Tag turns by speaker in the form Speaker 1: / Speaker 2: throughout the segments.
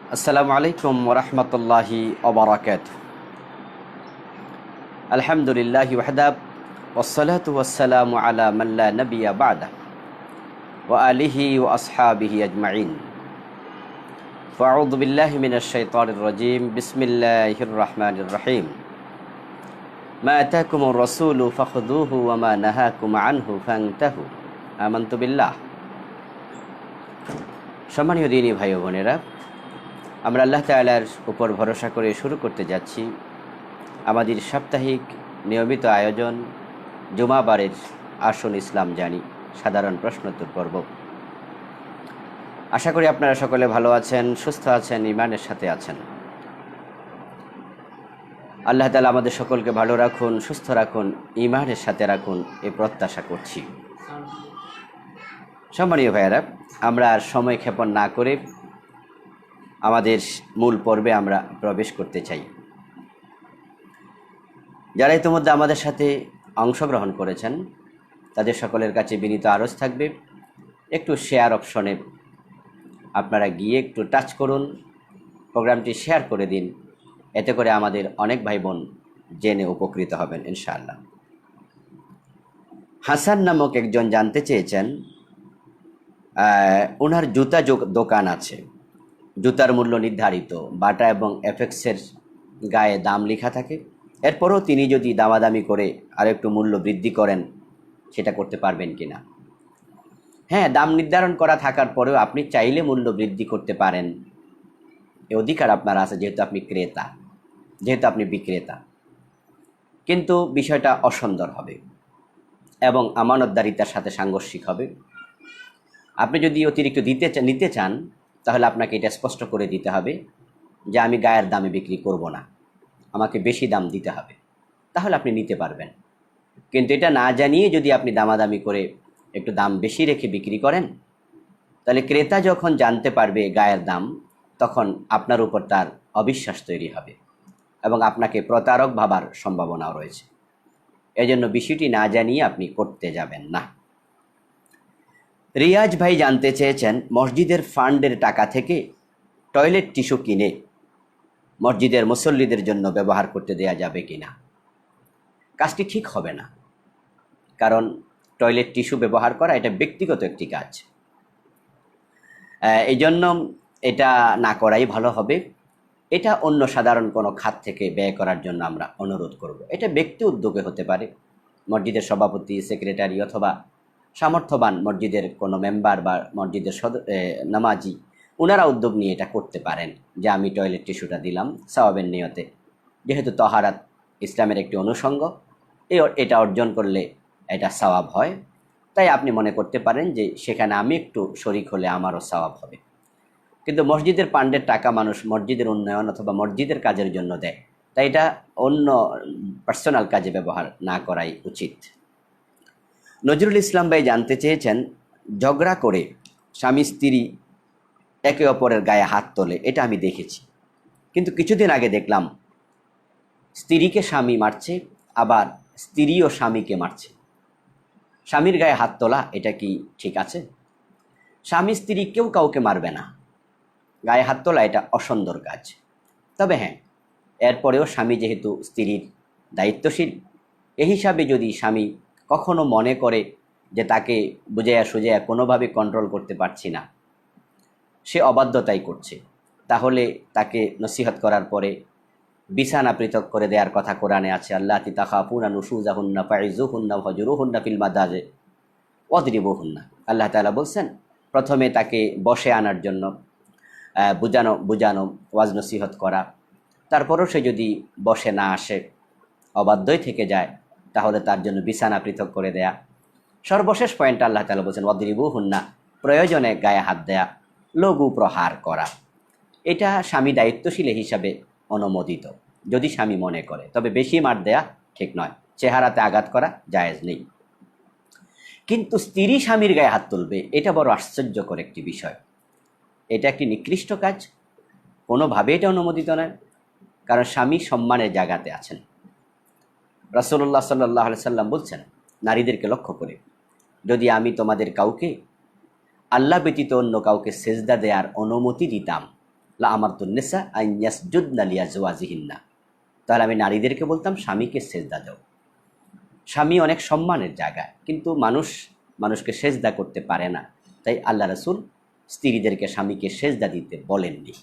Speaker 1: আসসালামু আলাইকুম ওরহমতুল্লাহি ওবরাকাতুহু। আলহামদুলিল্লাহি ওয়াহদা ওয়াসসালাতু ওয়াসসালামু আলা মান লা নাবিয়্যা বা'দা ওয়া আলিহি ওয়া আসহাবিহি আজমাইন। ফাআউযু বিল্লাহি মিনাশ শাইতানির রাজীম। বিসমিল্লাহির রাহমানির রহিম। মা আতাকুমুর রাসূলু ফাখুযুহু ওয়া মা নাহাকুম আনহু ফান্তাহু। আমানতু বিল্লাহ। সম্মানীয় দিনী ভাই ও বোনেরা, আমরা আল্লাহ তাআলার উপর ভরসা করে শুরু করতে যাচ্ছি আমাদের সাপ্তাহিক নিয়মিত আয়োজন জুমাবারের আসুন ইসলাম জানি সাধারণ প্রশ্নোত্তর পর্ব। আশা করি আপনারা সকলে ভালো আছেন, সুস্থ আছেন, ঈমানের সাথে আছেন। আল্লাহ তাআলা আমাদের সকলকে ভালো রাখুন, সুস্থ রাখুন, ঈমানের সাথে রাখুন, এই প্রত্যাশা করছি। সম্মানীয় ভাইয়েরা, আমরা আর সময় ক্ষেপণ না করে আমাদের মূল পর্বে আমরা প্রবেশ করতে চাই। যারা ইতিমধ্যে আমাদের সাথে অংশগ্রহণ করেছেন তাদের সকলের কাছে বিনীত আরজ থাকবে, একটু শেয়ার অপশনে আপনারা গিয়ে একটু টাচ করুন, প্রোগ্রামটি শেয়ার করে দিন। এতে করে আমাদের অনেক ভাই বোন জেনে উপকৃত হবেন ইনশাআল্লাহ। হাসান নামক একজন জানতে চেয়েছেন, ওনার জুতা দোকান আছে, জুতার মূল্য নির্ধারিত, বাটা এবং এফেক্সের গায়ে দাম লেখা থাকে। এরপরও তিনি যদি দামাদামি করে আর একটু মূল্য বৃদ্ধি করেন, সেটা করতে পারবেন কিনা? হ্যাঁ, দাম নির্ধারণ করা থাকার পরেও আপনি চাইলে মূল্য বৃদ্ধি করতে পারেন, এ অধিকার আপনার আছে, যেহেতু আপনি ক্রেতা, যেহেতু আপনি বিক্রেতা। কিন্তু বিষয়টা অসুন্দর হবে এবং আমানতদারিতার সাথে সাংঘর্ষিক হবে। আপনি যদি অতিরিক্ত নিতে চান, তাহলে আপনাকে এটা স্পষ্ট করে দিতে হবে যে আমি গায়ের দামে বিক্রি করব না, আমাকে বেশি দাম দিতে হবে, তাহলে আপনি নিতে পারবেন। কিন্তু এটা না জানিয়ে যদি আপনি দামাদামি করে একটু দাম বেশি রেখে বিক্রি করেন, তাহলে ক্রেতা যখন জানতে পারবে গায়ের দাম, তখন আপনার উপর তার অবিশ্বাস তৈরি হবে এবং আপনাকে প্রতারক ভাবার সম্ভাবনাও রয়েছে। এজন্য বিষয়টি না জানিয়ে আপনি করতে যাবেন না। রিয়াজ ভাই জানতে চেয়েছেন, মসজিদের ফান্ডের টাকা থেকে টয়লেট টিস্যু কিনে মসজিদের মুসল্লিদের জন্য ব্যবহার করতে দেয়া যাবে কিনা? কাজটি ঠিক হবে না, কারণ টয়লেট টিস্যু ব্যবহার করা এটা ব্যক্তিগত একটি কাজ। এই জন্য এটা না করাই ভালো হবে। এটা অন্য সাধারণ কোনো খাত থেকে ব্যয় করার জন্য আমরা অনুরোধ করব। এটা ব্যক্তি উদ্যোগে হতে পারে, মসজিদের সভাপতি, সেক্রেটারি অথবা সামর্থ্যবান মসজিদের কোনো মেম্বার বা মসজিদের নামাজি, ওনারা উদ্যোগ নিয়ে এটা করতে পারেন যে আমি টয়লেট টিস্যুটা দিলাম সওয়াবের নিয়তে। যেহেতু তহারাত ইসলামের একটি অনুষঙ্গ, এটা অর্জন করলে এটা সওয়াব হয়, তাই আপনি মনে করতে পারেন যে সেখানে আমি একটু শরিক হলে আমারও সওয়াব হবে। কিন্তু মসজিদের ফান্ডের টাকা মানুষ মসজিদের উন্নয়ন অথবা মসজিদের কাজের জন্য দেয়, তাই এটা অন্য পার্সোনাল কাজে ব্যবহার না করাই উচিত। নজরুল ইসলাম ভাই জানতে চেয়েছেন, ঝগড়া করে স্বামী স্ত্রী একে অপরের গায়ে হাত তোলে, এটা আমি দেখেছি, কিন্তু কিছুদিন আগে দেখলাম স্ত্রীকে স্বামী মারছে, আবার স্ত্রীও স্বামীকে মারছে। স্বামীর গায়ে হাত তোলা এটা কি ঠিক আছে? স্বামী স্ত্রী কেউ কাউকে মারবে না, গায়ে হাত তোলা এটা অসুন্দর কাজ। তবে হ্যাঁ, এরপরেও স্বামী যেহেতু স্ত্রীর দায়িত্বশীল, এই হিসাবে যদি স্বামী কখনো মনে করে যে তাকে বুঝাইয়া সুঝাইয়া কোনোভাবে কন্ট্রোল করতে পারছি না, সে অবাধ্যতাই করছে, তাহলে তাকে নসিহত করার পরে বিছানা পৃথক করে দেওয়ার কথা কোরআনে আছে। আল্লাতি তাখাফুনা নুশুজাহুন্না ফাইজুহুন্না ওয়াহজুরুহুন্না ফিল মাদাজি ওয়াদরিবুহুন্না। আল্লাহ তাআলা বলছেন, প্রথমে তাকে বসে আনার জন্য বুঝানো ওয়াজ নসিহত করা, তারপরও সে যদি বসে না আসে, অবাধ্যই থেকে যায়, তাহলে তার জন্য বিছানা পৃথক করে দেয়া। সর্বশেষ পয়েন্ট আল্লাহ তাআলা বলছেন ওয়াদরিবুহুন্না, প্রয়োজনে গায়ে হাত দেয়া, লঘু প্রহার করা। এটা স্বামী দায়িত্বশীল হিসাবে অনুমোদিত যদি স্বামী মনে করে, তবে বেশি মার দেয়া ঠিক নয়, চেহারাতে আঘাত করা জায়েজ নেই। কিন্তু স্ত্রী স্বামীর গায়ে হাত তুলবে, এটা বড় আশ্চর্যকর একটি বিষয়। এটা একটি নিকৃষ্ট কাজ, কোনোভাবে এটা অনুমোদিত নয়, কারণ স্বামী সম্মানের জায়গাতে আছেন। রাসূলুল্লাহ সাল্লাল্লাহু আলাইহি সাল্লাম বলছেন নারীদেরকে লক্ষ্য করে, যদি আমি তোমাদের কাউকে আল্লাহ ব্যতীত অন্য কাউকে সেজদা দেওয়ার অনুমতি দিতাম, লা আমারতুন্নেসা আন ইয়াসজুদনা লিআজওয়াজিহিন্না, তাহলে আমি নারীদেরকে বলতাম স্বামীকে সেজদা দাও। স্বামী অনেক সম্মানের জায়গা, কিন্তু মানুষকে সেজদা করতে পারে না, তাই আল্লাহ রাসূল স্ত্রীদেরকে স্বামীকে সেজদা দিতে বলেননি।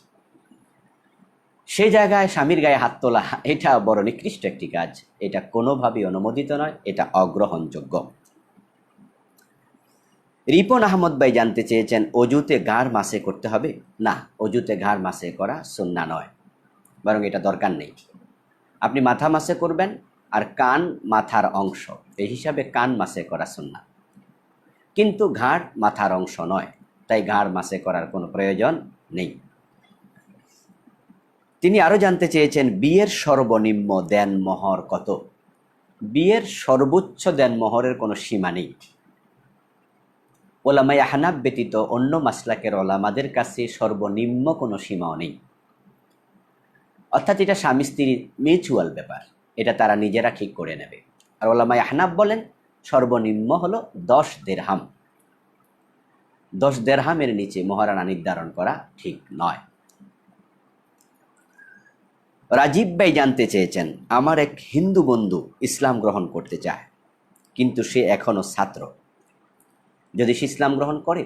Speaker 1: সেই জায়গায় স্বামীর গায়ে হাত তোলা এটা বড় নিকৃষ্ট একটি কাজ, এটা কোনোভাবেই অনুমোদিত নয়, এটা অগ্রহণযোগ্য। রিপন আহমদ ভাই জানতে চেয়েছেন, অজুতে ঘাড় মাসে করতে হবে? না, অজুতে ঘাড় মাসে করা সুন্নাহ নয়, বরং এটা দরকার নেই। আপনি মাথা মাসে করবেন, আর কান মাথার অংশ, এই হিসাবে কান মাসে করা সুন্নাহ, কিন্তু ঘাড় মাথার অংশ নয়, তাই ঘাড় মাসে করার কোনো প্রয়োজন নেই। তিনি আরও জানতে চেয়েছেন, বিয়ের সর্বনিম্ন দেনমোহর কত? বিয়ের সর্বোচ্চ দেনমোহরের কোনো সীমা নেই। ওলামায়ে আহনাফ ব্যতীত অন্য মাসলাকের ওলামাদের কাছে সর্বনিম্ন কোনো সীমাও নেই। অর্থাৎ এটা স্বামী স্ত্রীর মিউচুয়াল ব্যাপার, এটা তারা নিজেরা ঠিক করে নেবে। আর ওলামায়ে আহনাফ বলেন সর্বনিম্ন হলো 10 দিরহাম। 10 দিরহামের নিচে মহারানা নির্ধারণ করা ঠিক নয়। রাজীব ভাই জানতে চেয়েছেন, আমার এক হিন্দু বন্ধু ইসলাম গ্রহণ করতে চায়, কিন্তু সে এখনও ছাত্র। যদি সে ইসলাম গ্রহণ করে,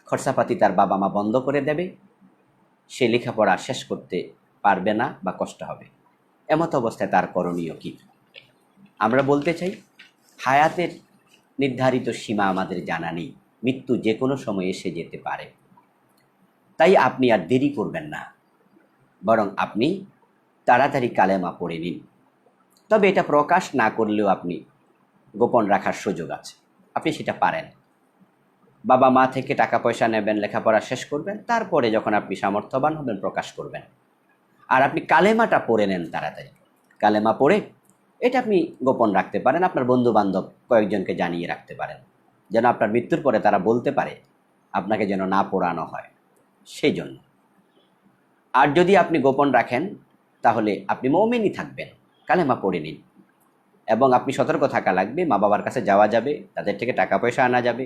Speaker 1: খরচাপাতি তার বাবা মা বন্ধ করে দেবে, সে লেখাপড়া শেষ করতে পারবে না বা কষ্ট হবে। এমত অবস্থায় তার করণীয় কি? আমরা বলতে চাই, হায়াতের নির্ধারিত সীমা আমাদের জানা নেই, মৃত্যু যে কোনো সময় এসে যেতে পারে। তাই আপনি আর দেরি করবেন না, বরং আপনি তাড়াতাড়ি কালেমা পড়ে নিন। তবে এটা প্রকাশ না করলেও আপনি গোপন রাখার সুযোগ আছে, আপনি সেটা পারেন। বাবা মা থেকে টাকা পয়সা নেবেন, লেখাপড়া শেষ করবেন, তারপরে যখন আপনি সামর্থ্যবান হবেন প্রকাশ করবেন। আর আপনি কালেমাটা পড়ে নেন তাড়াতাড়ি। কালেমা পড়ে এটা আপনি গোপন রাখতে পারেন, আপনার বন্ধু বান্ধব কয়েকজনকে জানিয়ে রাখতে পারেন, যেন আপনার মৃত্যুর পরে তারা বলতে পারে আপনাকে যেন না পোড়ানো হয়, সেই জন্য। আর যদি আপনি গোপন রাখেন, তাহলে আপনি মুমিনই থাকবেন। কালেমা পড়ে নিন, এবং আপনি সতর্ক থাকা লাগবে। মা বাবার কাছে যাওয়া যাবে, তাদের থেকে টাকা পয়সা আনা যাবে,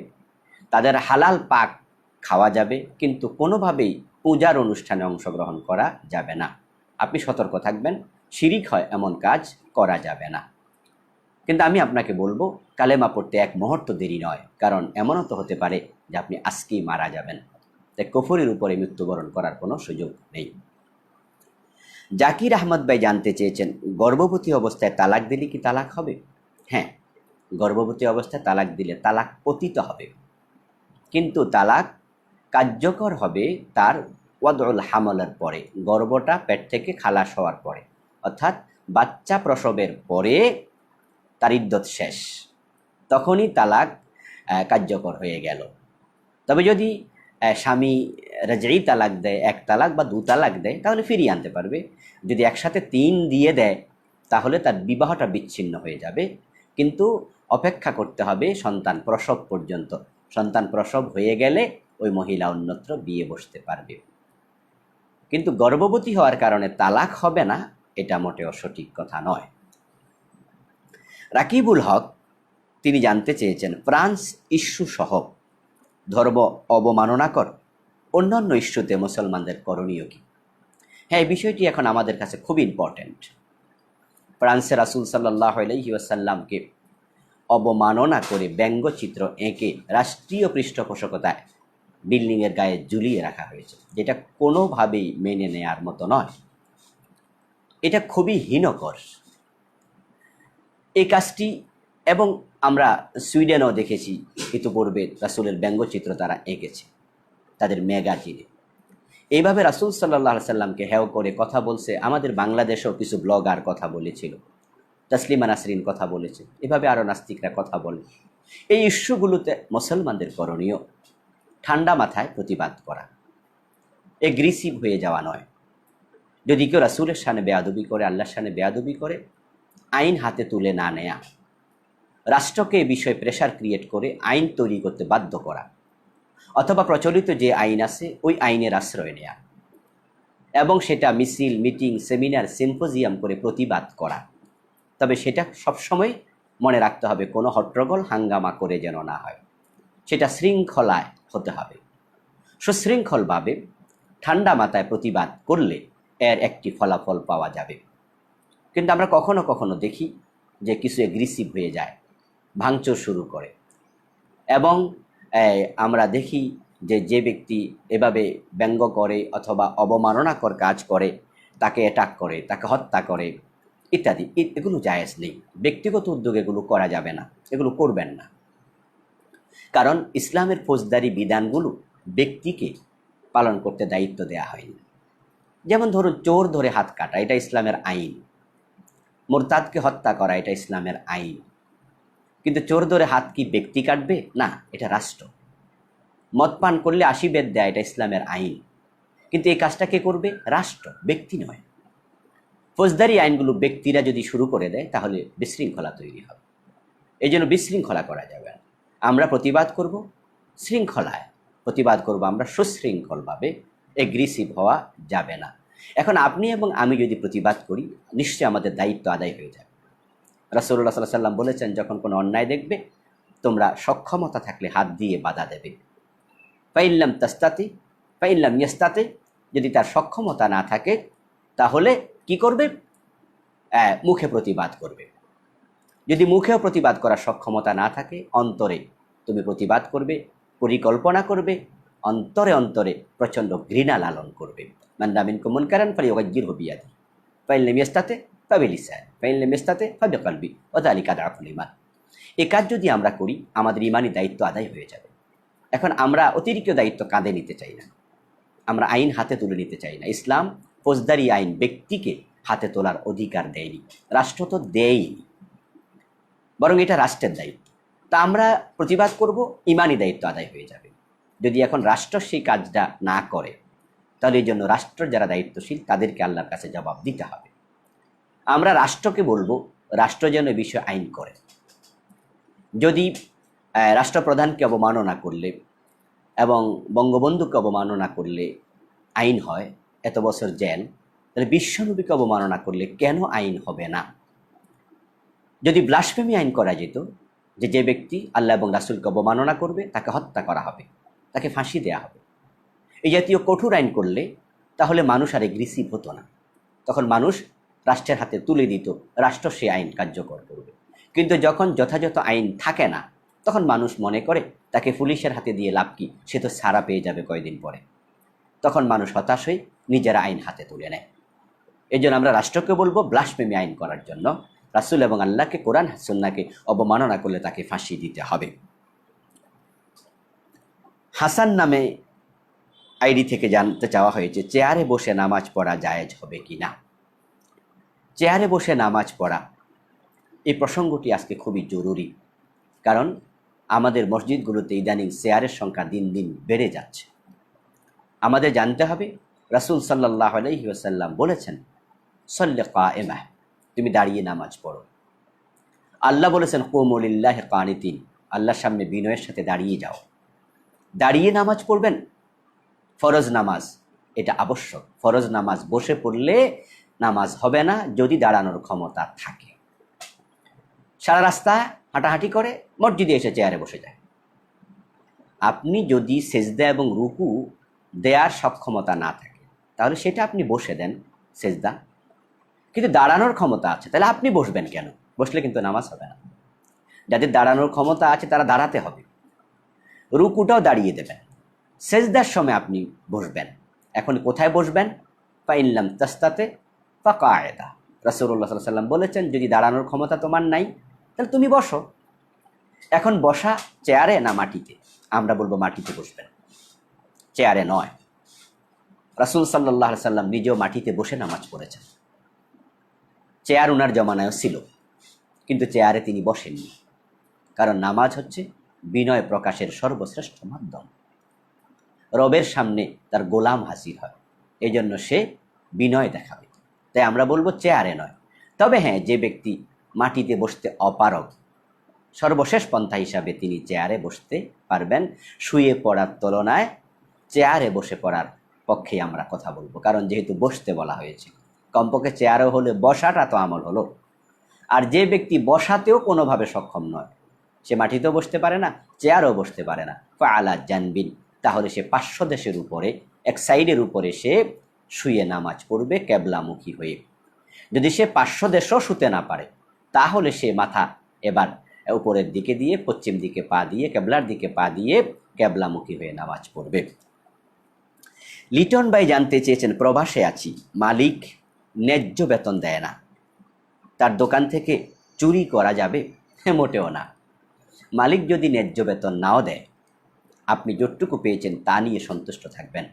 Speaker 1: তাদের হালাল পাক খাওয়া যাবে, কিন্তু কোনোভাবেই পূজার অনুষ্ঠানে অংশগ্রহণ করা যাবে না। আপনি সতর্ক থাকবেন, শিরিক হয় এমন কাজ করা যাবে না। কিন্তু আমি আপনাকে বলবো, কালেমা পড়তে এক মুহূর্ত দেরি নয়, কারণ এমনও তো হতে পারে যে আপনি আজকেই মারা যাবেন। তাই কুফরের উপরে মৃত্যুবরণ করার কোনো সুযোগ নেই। জাকির আহমদ ভাই জানতে চেয়েছেন, গর্ভবতী অবস্থায় তালাক দিলে কি তালাক হবে? হ্যাঁ, গর্ভবতী অবস্থায় তালাক দিলে তালাক পতিত হবে, কিন্তু তালাক কার্যকর হবে তার ওয়াদউল হামলের পরে, গর্ভটা পেট থেকে খালাস হওয়ার পরে, অর্থাৎ বাচ্চা প্রসবের পরে তার ইদ্যত শেষ, তখনই তালাক কার্যকর হয়ে গেল। তবে যদি স্বামী রাজঈ তালাক দেয়, 1 তালাক বা 2 তালাক দেয়, তাহলে ফিরিয়ে আনতে পারবে। যদি একসাথে 3 দিয়ে দেয়, তাহলে তার বিবাহটা বিচ্ছিন্ন হয়ে যাবে। কিন্তু অপেক্ষা করতে হবে সন্তান প্রসব পর্যন্ত। সন্তান প্রসব হয়ে গেলে ওই মহিলা অন্যত্র বিয়ে বসতে পারবে। কিন্তু গর্ভবতী হওয়ার কারণে তালাক হবে না, এটা মোটেও সঠিক কথা নয়। রাকিবুল হক তিনি জানতে চেয়েছেন, ফ্রান্স ইস্যু সহ ধর্ম অবমাননাকর অন্যান্য ইস্যুতে মুসলমানদের করণীয় কি? হ্যাঁ, এই বিষয়টি এখন আমাদের কাছে খুব ইম্পর্ট্যান্ট। ফ্রান্সে রাসূল সাল্লাল্লাহু আলাইহি ওয়াসাল্লামকে অবমাননা করে ব্যঙ্গচিত্র এঁকে রাষ্ট্রীয় পৃষ্ঠপোষকতায় বিল্ডিংয়ের গায়ে ঝুলিয়ে রাখা হয়েছে, যেটা কোনোভাবেই মেনে নেয়ার মতো নয়। এটা খুবই হীনকর এই কাজটি। এবং আমরা সুইডেনও দেখেছি, ইতিপূর্বে রাসূলের ব্যঙ্গচিত্র তারা এঁকেছে তাদের ম্যাগাজিনে। এইভাবে রাসূল সাল্লাল্লাহু আলাইহি সাল্লামকে হেয় করে কথা বলছে। আমাদের বাংলাদেশেও কিছু ব্লগার কথা বলেছিল, তাসলিমা নাসরিন কথা বলেছে, এভাবে আরও নাস্তিকরা কথা বলে। এই ইস্যুগুলোতে মুসলমানদের করণীয় ঠান্ডা মাথায় প্রতিবাদ করা, এগ্রেসিভ হয়ে যাওয়া নয়। যদি কেউ রাসূলের শানে বেয়াদবি করে, আল্লাহর শানে বেয়াদবি করে, আইন হাতে তুলে না নেয়া, রাষ্ট্রকে এ বিষয়ে প্রেশার ক্রিয়েট করে আইন তৈরি করতে বাধ্য করা, অথবা প্রচলিত যে আইন আছে ওই আইনের আশ্রয় নেয়া, এবং সেটা মিছিল, মিটিং, সেমিনার, সিম্পোজিয়াম করে প্রতিবাদ করা। তবে সেটা সবসময় মনে রাখতে হবে কোনো হট্টগোল হাঙ্গামা করে যেন না হয়, সেটা শৃঙ্খলায় হতে হবে। সুশৃঙ্খলভাবে ঠান্ডা মাথায় প্রতিবাদ করলে এর একটি ফলাফল পাওয়া যাবে। কিন্তু আমরা কখনো কখনো দেখি যে কিছু এগ্রেসিভ হয়ে যায়, ভাঙচুর শুরু করে, এবং আমরা দেখি যে যে ব্যক্তি এভাবে ব্যঙ্গ করে অথবা অবমাননাকর কাজ করে, তাকে অ্যাটাক করে, তাকে হত্যা করে ইত্যাদি, এগুলো জায়েজ নেই। ব্যক্তিগত উদ্যোগে এগুলো করা যাবে না, এগুলো করবেন না। কারণ ইসলামের ফৌজদারি বিধানগুলো ব্যক্তিকে পালন করতে দায়িত্ব দেওয়া হয়নি। যেমন ধরুন, চোর ধরে হাত কাটা, এটা ইসলামের আইন। মুরতাদকে হত্যা করা, এটা ইসলামের আইন। কিন্তু চোর ধরে হাত কি ব্যক্তি কাটবে? না, এটা রাষ্ট্র। মদ পান করলে ৮০ বেদ দেয়, এটা ইসলামের আইন। কিন্তু এই কাজটা কে করবে? রাষ্ট্র, ব্যক্তি নয়। ফৌজদারি আইনগুলো ব্যক্তিরা যদি শুরু করে দেয় তাহলে বিশৃঙ্খলা তৈরি হবে। এই জন্য বিশৃঙ্খলা করা যাবে না। আমরা প্রতিবাদ করব শৃঙ্খলায়, প্রতিবাদ করব আমরা সুশৃঙ্খলভাবে, এগ্রেসিভ হওয়া যাবে না। এখন আপনি এবং আমি যদি প্রতিবাদ করি, নিশ্চয়ই আমাদের দায়িত্ব আদায় হয়ে যাবে। রাসূলুল্লাহ সাল্লাল্লাহু আলাইহি ওয়াসাল্লাম বলেছেন, যখন কোনো অন্যায় দেখবে তোমরা সক্ষমতা থাকলে হাত দিয়ে বাধা দেবে। ফাইল্লাম তাস্তাতি ফাইল্লাম ইয়াস্তাতি, যদি তার সক্ষমতা না থাকে তাহলে কি করবে? মুখে প্রতিবাদ করবে। যদি মুখেও প্রতিবাদ করার সক্ষমতা না থাকে, অন্তরে তুমি প্রতিবাদ করবে, পরিকল্পনা করবে, অন্তরে অন্তরে প্রচণ্ড ঘৃণা লালন করবে। মান রাআ মিনকুম মুনকারান ফালিয়ুগাইয়্যিরহু বিয়াদিহি ফাইন লাম ইয়াস্তাতি ফাবিলিসানিহি ফাইন লাম ইয়াস্তাতি ফাবিকলবিহি ওয়া যালিকা আদআফুল ঈমান। এই কাজ যদি আমরা করি, আমাদের ঈমানি দায়িত্ব আদায় হয়ে যাবে। এখন আমরা অতিরিক্ত দায়িত্ব কাঁধে নিতে চাই না, আমরা আইন হাতে তুলে নিতে চাই না। ইসলাম ফৌজদারি আইন ব্যক্তিকে হাতে তোলার অধিকার দেয়নি, রাষ্ট্র তো দেয়নি, বরং এটা রাষ্ট্রের দায়িত্ব। তা আমরা প্রতিবাদ করব, ঈমানি দায়িত্ব আদায় হয়ে যাবে। যদি এখন রাষ্ট্র সেই কাজটা না করে, তাহলে এই জন্য রাষ্ট্রের যারা দায়িত্বশীল তাদেরকে আল্লাহর কাছে জবাব দিতে হবে। আমরা রাষ্ট্রকে বলবো, রাষ্ট্র যেন এ বিষয়ে আইন করে। যদি রাষ্ট্রপ্রধানকে অবমাননা করলে এবং বঙ্গবন্ধুকে অবমাননা করলে আইন হয় এত বছর জেল, তাহলে বিশ্বনবীকে অবমাননা করলে কেন আইন হবে না? যদি ব্লাসফেমি আইন করা যেত, যে ব্যক্তি আল্লাহ এবং রাসূলকে অবমাননা করবে তাকে হত্যা করা হবে, তাকে ফাঁসি দেওয়া হবে, এই জাতীয় কঠোর আইন করলে তাহলে মানুষ আর এগ্রেসিভ হতো না। তখন মানুষ রাষ্ট্রের হাতে তুলে দিত, রাষ্ট্র সে আইন কার্যকর করবে। কিন্তু যখন যথাযথ আইন থাকে না, তখন মানুষ মনে করে তাকে পুলিশের হাতে দিয়ে লাভ কি, সে তো ছাড়া পেয়ে যাবে কয়েকদিন পরে। তখন মানুষ হতাশ হয়ে নিজেরা আইন হাতে তুলে নেয়। এই জন্য আমরা রাষ্ট্রকে বলবো ব্লাসফেমি আইন করার জন্য, রাসূল এবং আল্লাহকে, কোরআন সুন্নাহকে অবমাননা করলে তাকে ফাঁসি দিতে হবে। হাসান নামে আইডি থেকে জানতে চাওয়া হয়েছে, চেয়ারে বসে নামাজ পড়া জায়েজ হবে কি না। চেয়ারে বসে নামাজ পড়া, এই প্রসঙ্গটি আজকে খুবই জরুরি। কারণ আমাদের মসজিদগুলোতে ইদানিং চেয়ারের সংখ্যা দিন দিন বেড়ে যাচ্ছে। আমাদের জানতে হবে, রাসূল সাল্লাল্লাহু আলাইহি ওয়াসাল্লাম বলেছেন, সল্লি কায়েমা, তুমি দাঁড়িয়ে নামাজ পড়ো। আল্লাহ বলেছেন, কুমু লিল্লাহি কানিতিন, আল্লাহর সামনে বিনয়ের সাথে দাঁড়িয়ে যাও। দাঁড়িয়ে নামাজ পড়বেন, ফরজ নামাজ এটা আবশ্যক। ফরজ নামাজ বসে পড়লে নামাজ হবে না যদি দাঁড়ানোর ক্ষমতা থাকে। সারা রাস্তা হাঁটাহাঁটি করে মসজিদে এসে চেয়ারে বসে যায়। আপনি যদি সেজদা এবং রুকু দেওয়ার সক্ষমতা না থাকে, তাহলে সেটা আপনি বসে দেন সেজদা। কিন্তু দাঁড়ানোর ক্ষমতা আছে, তাহলে আপনি বসবেন কেন? বসলে কিন্তু নামাজ হবে না। যাদের দাঁড়ানোর ক্ষমতা আছে তারা দাঁড়াতে হবে, রুকুটাও দাঁড়িয়ে দেবেন, সেজদার সময় আপনি বসবেন। এখন কোথায় বসবেন? ফাইল্লাম তাস্তাতে ফাকায়েদা, রাসূলুল্লাহ সাল্লাল্লাহু আলাইহি ওয়াসাল্লাম বলেছেন, যদি দাঁড়ানোর ক্ষমতা তোমার নাই তাহলে তুমি বসো। এখন বসা চেয়ারে না মাটিতে? আমরা বলবো মাটিতে বসবেন, চেয়ারে নয়। রাসূল সাল্লাল্লাহু আলাইহি ওয়াসাল্লাম নিজেও মাটিতে বসে নামাজ পড়েছেন। চেয়ার ওনার জমানায়ও ছিল, কিন্তু চেয়ারে তিনি বসেননি। কারণ নামাজ হচ্ছে বিনয় প্রকাশের সর্বশ্রেষ্ঠ মাধ্যম। রবের সামনে তার গোলাম হাজির হয়, এই জন্য সে বিনয় দেখাবে। তাই আমরা বলবো চেয়ারে নয়। তবে হ্যাঁ, যে ব্যক্তি মাটিতে বসতে অপারগ, সর্বশেষ পন্থা হিসাবে তিনি চেয়ারে বসতে পারবেন। শুয়ে পড়ার তুলনায় চেয়ারে বসে পড়ার পক্ষে আমরা কথা বলবো, কারণ যেহেতু বসতে বলা হয়েছে, কমপক্ষে চেয়ারও হলে বসাটা তো আমল হলো। আর যে ব্যক্তি বসাতেও কোনোভাবে সক্ষম নয়, সে মাটিতেও বসতে পারে না, চেয়ারও বসতে পারে না, ফাআলা জানবিন, তাহলে সে 500 দেশের উপরে এক সাইডের উপরে সে শুয়ে নামাজ পড়বে কেবলামুখী হয়ে। যদি সে 500 দেশও শুতে না পারে তাহলে সে মাথা এবার উপরের দিকে দিয়ে পশ্চিম দিকে পা দিয়ে কেবলার দিকে পা দিয়ে কেবলামুখী হয়ে নামাজ পড়বে। লিটন ভাই জানতে চেয়েছেন, প্রবাসে আছি, মালিক ন্যায্য বেতন দেয় না, তার দোকান থেকে চুরি করা যাবে? মোটেও না। মালিক যদি ন্যায্য বেতন নাও দেয়, আপনি যতটুকু পেয়েছেন তা নিয়ে সন্তুষ্ট থাকবেন।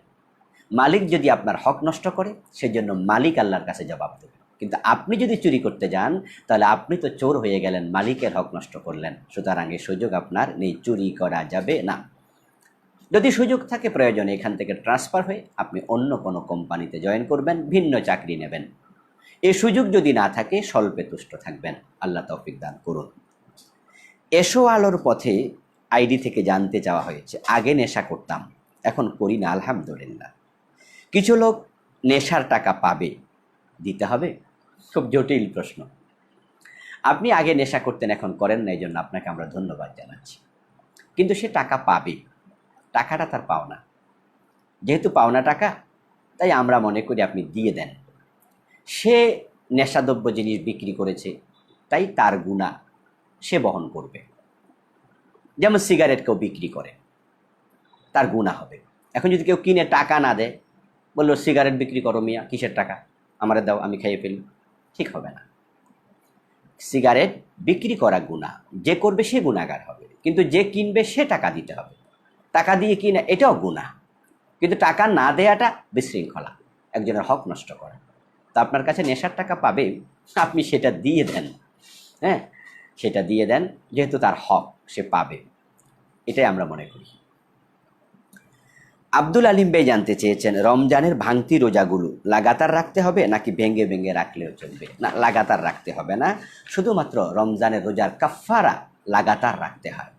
Speaker 1: মালিক যদি আপনার হক নষ্ট করে, সেজন্য মালিক আল্লাহর কাছে জবাব দেবে। কিন্তু আপনি যদি চুরি করতে যান তাহলে আপনি তো চোর হয়ে গেলেন, মালিকের হক নষ্ট করলেন। সুতরাং এই সুযোগ আপনার নেই, চুরি করা যাবে না। যদি সুযোগ থাকে প্রয়োজনে এখান থেকে ট্রান্সফার হয়ে আপনি অন্য কোনো কোম্পানিতে জয়েন করবেন, ভিন্ন চাকরি নেবেন। এই সুযোগ যদি না থাকে স্বল্পে তুষ্ট থাকবেন। আল্লাহ তৌফিক দান করুন। এসো আলোর পথে আইডি থেকে জানতে চাওয়া হয়েছে, আগে নেশা করতাম, এখন করি না আলহামদুলিল্লাহ। কিছু লোক নেশার টাকা পাবে, দিতে হবে? খুব জটিল প্রশ্ন। আপনি আগে নেশা করতেন, এখন করেন না, এই জন্য আপনাকে আমরা ধন্যবাদ জানাচ্ছি। কিন্তু সে টাকা পাবে, টাকাটা তার পাওনা। যেহেতু পাওনা টাকা, তাই আমরা মনে করি আপনি দিয়ে দেন। সে নেশাদ্রব্য জিনিস বিক্রি করেছে, তাই তার গুনাহ সে বহন করবে। যেমন সিগারেট কেউ বিক্রি করে, তার গুনাহ হবে। এখন যদি কেউ কিনে টাকা না দেয়, বললো সিগারেট বিক্রি করো মিয়া, কিসের টাকা, আমারে দাও, আমি খেয়ে ফেলি, ঠিক হবে না। সিগারেট বিক্রি করা গুনাহ, যে করবে সে গুনাহগার হবে, কিন্তু যে কিনবে সে টাকা দিতে হবে। টাকা দিয়ে কিনে এটাও গুনাহ, কিন্তু টাকা না দেয়াটা বিশৃঙ্খলা, একজনের হক নষ্ট করা। তা আপনার কাছে নেশার টাকা পাবে, আপনি সেটা দিয়ে দেন। হ্যাঁ, সেটা দিয়ে দেন, যেহেতু তার হক, সে পাবে, এটাই আমরা মনে করি। আব্দুল আলিম ভাই জানতে চেয়েছেন, রমজানের ভাঙতি রোজাগুলো লাগাতার রাখতে হবে নাকি ভেঙে ভেঙে রাখলেও চলবে? না, লাগাতার রাখতে হবে না, শুধুমাত্র রমজানের রোজার কাফারা লাগাতার রাখতে হয়।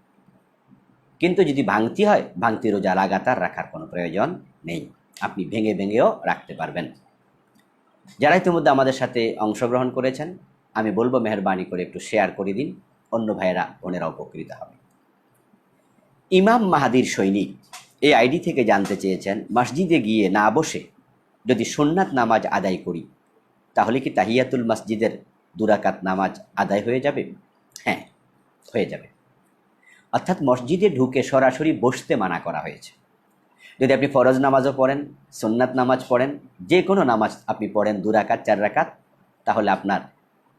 Speaker 1: কিন্তু যদি ভাঙতি হয়, ভাঙতি রোজা লাগাতার রাখার কোনো প্রয়োজন নেই, আপনি ভেঙে ভেঙেও রাখতে পারবেন। যারা ইতিমধ্যে আমাদের সাথে অংশগ্রহণ করেছেন, আমি বলবো মেহরবানি করে একটু শেয়ার করে দিন, অন্য ভাইয়েরা বোনেরা উপকৃত হবে। ইমাম মাহাদির সৈনিক এই আইডি থেকে জানতে চেয়েছেন, মসজিদে গিয়ে না বসে যদি সুন্নাত নামাজ আদায় করি তাহলে কি তাহিয়াতুল মসজিদের 2 রাকাত নামাজ আদায় হয়ে যাবে? হ্যাঁ, হয়ে যাবে। অর্থাৎ মসজিদে ঢুকে সরাসরি বসতে মানা করা হয়েছে। যদি আপনি ফরজ নামাজও পড়েন, সুন্নাত নামাজ পড়েন, যে কোনো নামাজ আপনি পড়েন 2 রাকাত 4 রাকাত, তাহলে আপনার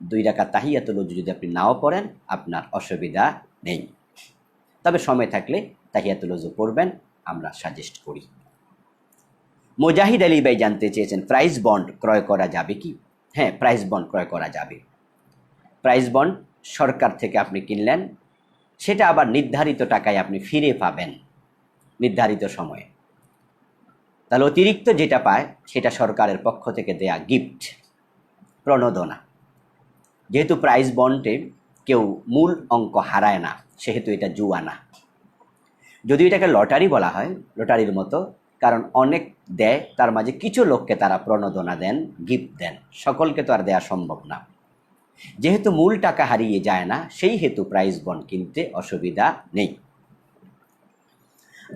Speaker 1: 2 রাকাত তাহিয়াতুল ওযু যদি আপনি নাও পড়েন, আপনার অসুবিধা নেই। তবে সময় থাকলে তাহিয়াতুল ওযু পড়বেন, আমরা সাজেস্ট করি। মুজাহিদ আলী ভাই জানতে চেয়েছেন, প্রাইস বন্ড ক্রয় করা যাবে কি? হ্যাঁ, প্রাইস বন্ড ক্রয় করা যাবে। প্রাইস বন্ড সরকার থেকে আপনি কিনলেন, সেটা আবার নির্ধারিত টাকায় আপনি ফিরে পাবেন নির্ধারিত সময়ে। তাহলে অতিরিক্ত যেটা পায় সেটা সরকারের পক্ষ থেকে দেয়া গিফট, প্রণোদনা। যেহেতু প্রাইস বন্ডে কেউ মূল অঙ্ক হারায় না, সেহেতু এটা জুয়া না। যদি এটাকে লটারি বলা হয়, লটারির মতো, কারণ অনেক দেয়, তার মাঝে কিছু লোককে তারা প্রণোদনা দেন, গিফট দেন, সকলকে তো আর দেওয়া সম্ভব না। যেহেতু মূল টাকা হারিয়ে যায় না, সেই হেতু প্রাইস বন্ড কিনতে অসুবিধা নেই।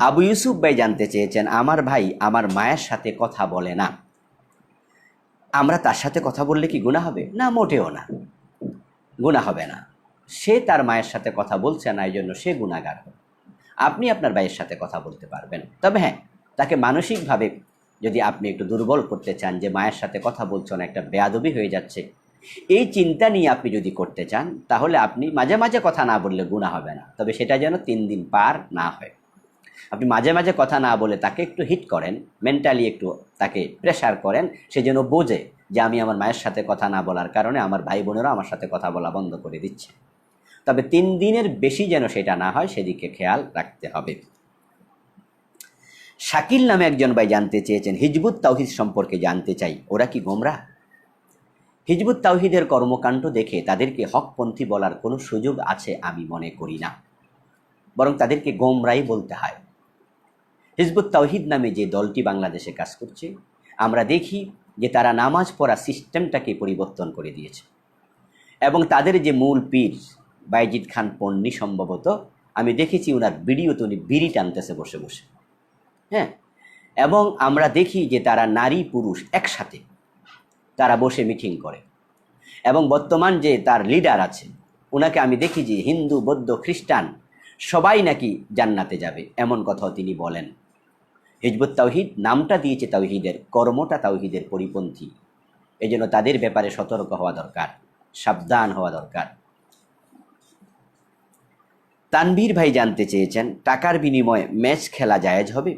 Speaker 1: আবু ইউসুফ ভাই জানতে চেয়েছেন, আমার ভাই আমার মায়ের সাথে কথা বলে না, আমরা তার সাথে কথা বললে কি গুনাহ হবে? না, মোটেও না, গুনাহ হবে না। সে তার মায়ের সাথে কথা বলছে না, এই জন্য সে গুনাহগার হবে। আপনি আপনার ভাইয়ের সাথে কথা বলতে পারবেন। তবে হ্যাঁ, তাকে মানসিকভাবে যদি আপনি একটু দুর্বল করতে চান, যে মায়ের সাথে কথা বলছো না, একটা বেয়াদবি হয়ে যাচ্ছে, এই চিন্তা নিয়ে আপনি যদি করতে চান, তাহলে আপনি মাঝে মাঝে কথা না বললে গুনাহ হবে না। তবে সেটা যেন 3 দিন পার না হয়। আপনি মাঝে মাঝে কথা না বলে তাকে একটু হিট করেন, মেন্টালি একটু তাকে প্রেশার করেন, সে যেন বোঝে যে আমি আমার মায়ের সাথে কথা না বলার কারণে আমার ভাই বোনেরা আমার সাথে কথা বলা বন্ধ করে দিচ্ছে। তবে 3 দিনের বেশি যেন সেটা না হয়, সেদিকে খেয়াল রাখতে হবে। শাকিল নামে একজন ভাই জানতে চেয়েছেন, হিজবুত তাওহীদ সম্পর্কে জানতে চাই, ওরা কি গোমরাহ? হিজবুত তাওহীদের কর্মকাণ্ড দেখে তাদেরকে হকপন্থী বলার কোনো সুযোগ আছে আমি মনে করি না, বরং তাদেরকে গোমরাই বলতে হয়। হিজবুত তাওহীদ নামে যে দলটি বাংলাদেশে কাজ করছে, আমরা দেখি যে তারা নামাজ পড়া সিস্টেমটাকে পরিবর্তন করে দিয়েছে। এবং তাদের যে মূল পীর বাইজিদ খান পন্নী, সম্ভবত আমি দেখেছি ওনার ভিডিওতে উনি বিড়ি টানতেছে বসে বসে। হ্যাঁ, এবং আমরা দেখি যে তারা নারী পুরুষ একসাথে তারা বসে মিটিং করে। এবং বর্তমান যে তার লিডার আছে ওনাকে আমি দেখি যে হিন্দু বৌদ্ধ খ্রিস্টান সবাই নাকি জান্নাতে যাবে, এমন কথাও তিনি বলেন। হিজবুত তাওহীদ নামটা দিয়েছে তাওহীদের, কর্মটা তাওহীদের পরিপন্থী। এই জন্য তাদের ব্যাপারে সতর্ক হওয়া দরকার, সাবধান হওয়া দরকার। তানভীর ভাই জানতে চেয়েছেন, টাকার বিনিময়ে ম্যাচ খেলা জায়েজ হবে?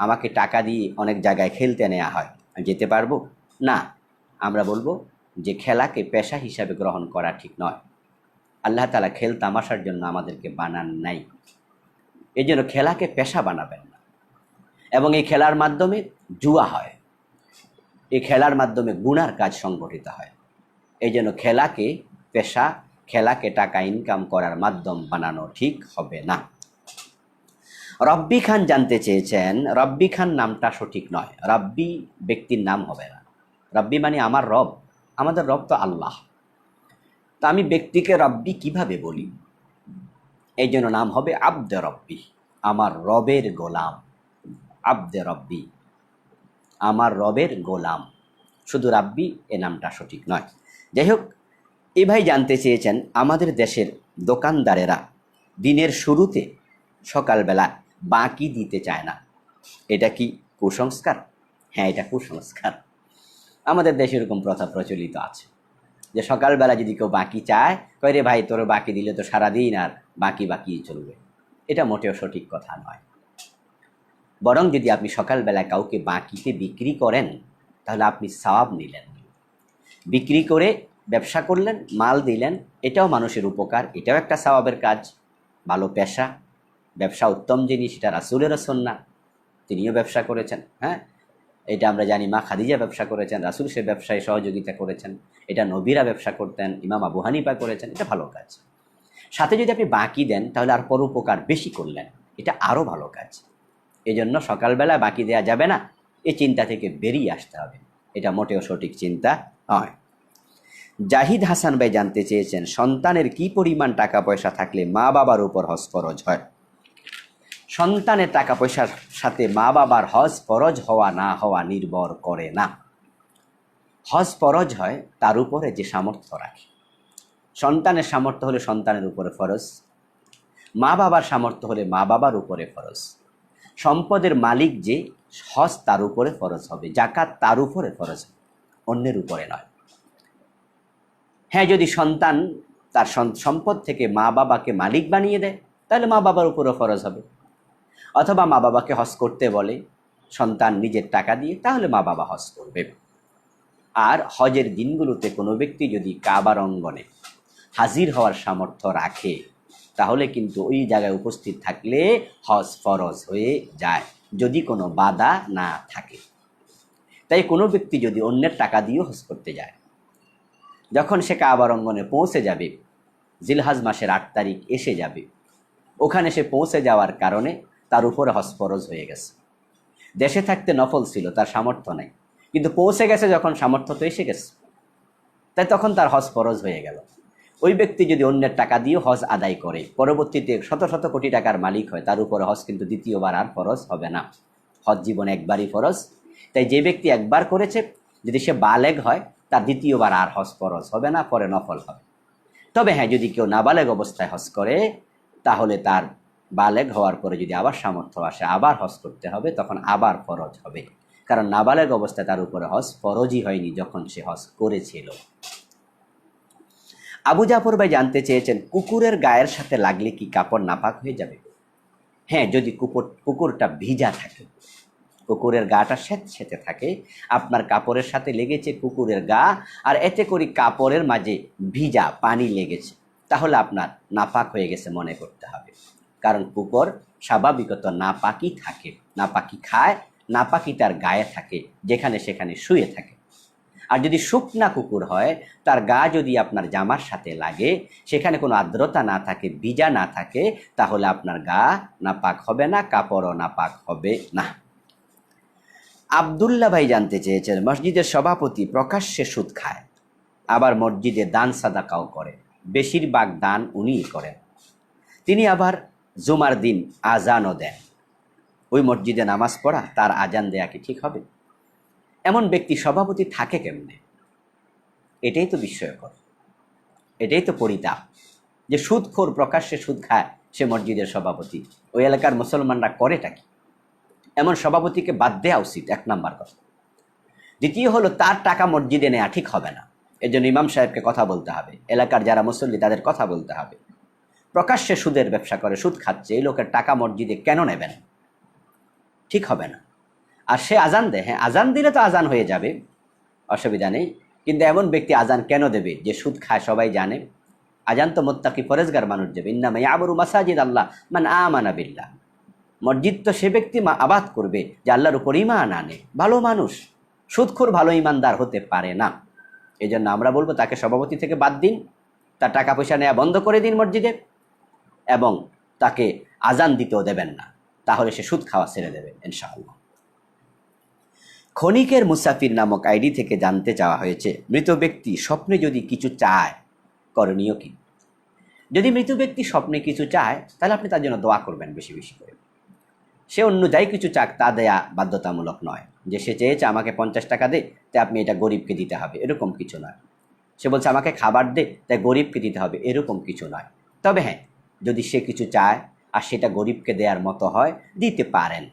Speaker 1: আমাকে টাকা দিয়ে অনেক জায়গায় খেলতে নেওয়া হয়, আমি যেতে পারবো না? আমরা বলবো যে খেলাকে পেশা হিসাবে গ্রহণ করা ঠিক নয়। আল্লাহ তাআলা খেল তামাশার জন্য আমাদেরকে বানান নাই, এই জন্য খেলাকে পেশা বানাবেন না। এবং এই খেলার মাধ্যমে জুয়া হয়, এই খেলার মাধ্যমে গুনার কাজ সংগঠিত হয়। এই জন্য খেলাকে পেশা, খেলাকে টাকা ইনকাম করার মাধ্যম বানানো ঠিক হবে না। রব্বি খান জানতে চেয়েছেন, রব্বি খান নামটা সঠিক নয়, রব্বি ব্যক্তির নাম হবে না। রব্বি মানে আমার রব, আমাদের রব তো আল্লাহ, তা আমি ব্যক্তিকে রব্বি কিভাবে বলি? এই জন্য নাম হবে আব্দে রব্বি, আমার রবের গোলাম। আব্দে রব্বি, আমার রবের গোলাম, শুধু রাব্বি এ নামটা সঠিক নয়। যাই হোক, এ ভাই জানতে চেয়েছেন, আমাদের দেশের দোকানদারেরা দিনের শুরুতে সকালবেলা বাকি দিতে চায় না, এটা কি কুসংস্কার? হ্যাঁ, এটা কুসংস্কার। আমাদের দেশে এরকম প্রথা প্রচলিত আছে যে সকালবেলা যদি কেউ বাকি চায়, কয় রে ভাই তোর বাকি দিলে তো সারাদিন আর বাকি বাকি চলবে। এটা মোটেও সঠিক কথা নয়। বরং যদি আপনি সকালবেলা কাউকে বাকিতে বিক্রি করেন তাহলে আপনি সওয়াব নিলেন, বিক্রি করে ব্যবসা করলেন, মাল দিলেন, এটাও মানুষের উপকার, এটাও একটা সওয়াবের কাজ, ভালো পেশা। ব্যবসা উত্তম জিনিস, এটা রাসূলের সুন্নাহ, তিনিও ব্যবসা করেছেন। হ্যাঁ, এটা আমরা জানি, মা খাদিজা ব্যবসা করেছেন, রাসূল সে ব্যবসায় সহযোগিতা করেছেন, এটা নবীরা ব্যবসা করতেন, ইমাম আবু হানিফা করেছেন, এটা ভালো কাজ। সাথে যদি আপনি বাকি দেন তাহলে আর পরোপকার বেশি করলেন, এটা আরও ভালো কাজ। এই জন্য সকালবেলা বাকি দেওয়া যাবে না, এই চিন্তা থেকে বেরিয়ে আসতে হবে, এটা মোটেও সঠিক চিন্তা নয়। জাহিদ হাসান ভাই জানতে চেয়েছেন, সন্তানের কি পরিমাণ টাকা পয়সা থাকলে মা বাবার উপর হজ ফরজ হয়? সন্তানের টাকা পয়সার সাথে মা বাবার হজ ফরজ হওয়া না হওয়া নির্ভর করে না। হজ ফরজ হয় তার উপরে যে সামর্থ্য রাখে। সন্তানের সামর্থ্য হলে সন্তানের উপরে ফরজ, মা বাবার সামর্থ্য হলে মা বাবার উপরে ফরজ। সম্পদের মালিক যে, হজ তার উপরে ফরজ হবে, জাকাত তার উপরে ফরজ হবে, অন্যের উপরে নয়। হ্যাঁ, যদি সন্তান তার সম্পদ থেকে মা বাবাকে মালিক বানিয়ে দেয় তাহলে মা বাবার উপরে ফরজ হবে। অথবা মা বাবাকে হজ করতে বলে সন্তান নিজের টাকা দিয়ে, তাহলে মা বাবা হজ করবে। আর হজের দিনগুলোতে কোনো ব্যক্তি যদি কাবার অঙ্গনে হাজির হওয়ার সামর্থ্য রাখে তাহলে কিন্তু ওই জায়গায় উপস্থিত থাকলে হজ ফরজ হয়ে যায়, যদি কোনো বাধা না থাকে। তাই কোনো ব্যক্তি যদি অন্যের টাকা দিয়েও হজ করতে যায়, যখন সে কাবার অঙ্গনে পৌঁছে যাবে, জিলহজ মাসের 8 তারিখ এসে যাবে, ওখানে সে পৌঁছে যাওয়ার কারণে তার উপরে হজ ফরজ হয়ে গেছে। দেশে থাকতে নফল ছিল, তার সামর্থ্য নাই, কিন্তু পৌঁছে গেছে যখন, সামর্থ্য তো এসে গেছে, তাই তখন তার হজ ফরজ হয়ে গেল। ওই ব্যক্তি যদি অন্যের টাকা দিয়ে হজ আদায় করে, পরবর্তীতে শত শত কোটি টাকার মালিক হয়, তার উপরে হজ কিন্তু দ্বিতীয়বার আর ফরজ হবে না। হজ জীবনে একবারই ফরজ। তাই যে ব্যক্তি একবার করেছে, যদি সে বালেগ হয়, তার দ্বিতীয়বার আর হজ ফরজ হবে না, পরে নফল হবে। তবে হ্যাঁ, যদি কেউ নাবালেগ অবস্থায় হজ করে তাহলে তার বালেগ হওয়ার পরে যদি আবার সামর্থ্য আসে, আবার হজ করতে হবে, তখন আবার ফরজ হবে। কারণ নাবালেগ অবস্থায় তার উপরে হজ ফরজই হয়নি যখন সে হজ করেছিল। আবু জাফর ভাই জানতে চেয়েছেন, কুকুরের গায়ের সাথে লাগলে কি কাপড় নাপাক হয়ে যাবে? হ্যাঁ, যদি কুকুরটা ভিজা থাকে, কুকুরের গাটা স্যাঁতস্যাঁতে থাকে, আপনার কাপড়ের সাথে লেগেছে কুকুরের গা, আর এতে করে কাপড়ের মাঝে ভিজা পানি লেগেছে, তাহলে আপনার নাপাক হয়ে গেছে মনে করতে হবে। কারণ কুকুর স্বাভাবিকত নাপাকি থাকে, নাপাকি খায়, নাপাকি তার গায়ে থাকে, যেখানে সেখানে শুয়ে থাকে। আর যদি শুকনা কুকুর হয়, তার গা যদি আপনার জামার সাথে লাগে, সেখানে কোনো আর্দ্রতা না থাকে, ভিজা না থাকে, তাহলে আপনার গা নাপাক হবে না, কাপড়ও নাপাক হবে না। আবদুল্লাহ ভাই জানতে চেয়েছেন, মসজিদের সভাপতি প্রকাশ্যে সুদ খায়, আবার মসজিদে দান সাদাকাও করে, বেশিরভাগ দান উনিই করেন, তিনি আবার জুমার দিন আজানও দেন, ওই মসজিদে নামাজ পড়া, তার আজান দেয়া কি ঠিক হবে? এমন ব্যক্তি সভাপতি থাকে কেমনে? এটাই তো বিস্ময়কর, এটাই তো পরিতাপ যে সুদখোর, প্রকাশ্যে সুদ খায় সে মসজিদের সভাপতি। ওই এলাকার মুসলমানরা করেটা কি? এমন সভাপতিকে বাদ দেওয়া উচিত, এক নাম্বার কথা। দ্বিতীয় হলো, তার টাকা মসজিদে নেওয়া ঠিক হবে না। এজন্য ইমাম সাহেবকে কথা বলতে হবে, এলাকার যারা মুসল্লি তাদের কথা বলতে হবে। প্রকাশ্যে সুদের ব্যবসা করে, সুদ খাচ্ছে, এই লোকের টাকা মসজিদে কেন নেবেন? ঠিক হবে না। আর সে আজান দেয়, হ্যাঁ আজান দিলে তো আজান হয়ে যাবে, অসুবিধা নেই, কিন্তু এমন ব্যক্তি আজান কেন দেবে যে সুদ খায়? সবাই জানে আজান তো মুত্তাকি পরেজগার মানুষ দেবে। ইন্নামা ইয়ামুরু মাসাজিদ আল্লাহ মান আমানা বিল্লাহ। মসজিদ তো সে ব্যক্তি আবাদ করবে যে আল্লাহর উপর ঈমান আনে। ভালো মানুষ সুদখোর ভালো ঈমানদার হতে পারে না। এই জন্য আমরা বলবো তাকে সভাপতি থেকে বাদ দিন, তার টাকা পয়সা নেওয়া বন্ধ করে দিন মসজিদে, এবং তাকে আজান দিতেও দেবেন না, তাহলে সে সুদ খাওয়া ছেড়ে দেবে ইনশাআল্লাহ। ক্ষণিকের মুসাফির নামক আইডি থেকে জানতে চাওয়া হয়েছে, মৃত ব্যক্তি স্বপ্নে যদি কিছু চায় করণীয় কি? যদি মৃত ব্যক্তি স্বপ্নে কিছু চায় তাহলে আপনি তার জন্য দোয়া করবেন বেশি বেশি করে। সে অন্য যাই কিছু চাক তা দেয়া বাধ্যতামূলক নয়, যে সে চেয়েছে আমাকে 50 টাকা দে তাই আপনি এটা গরিবকে দিতে হবে, এরকম কিছু নয়। সে বলছে আমাকে খাবার দে তাই গরিবকে দিতে হবে, এরকম কিছু নয়। তবে হ্যাঁ, যদি সে কিছু চায় আর সেটা গরিবকে দেওয়ার মতো হয়, দিতে পারেন,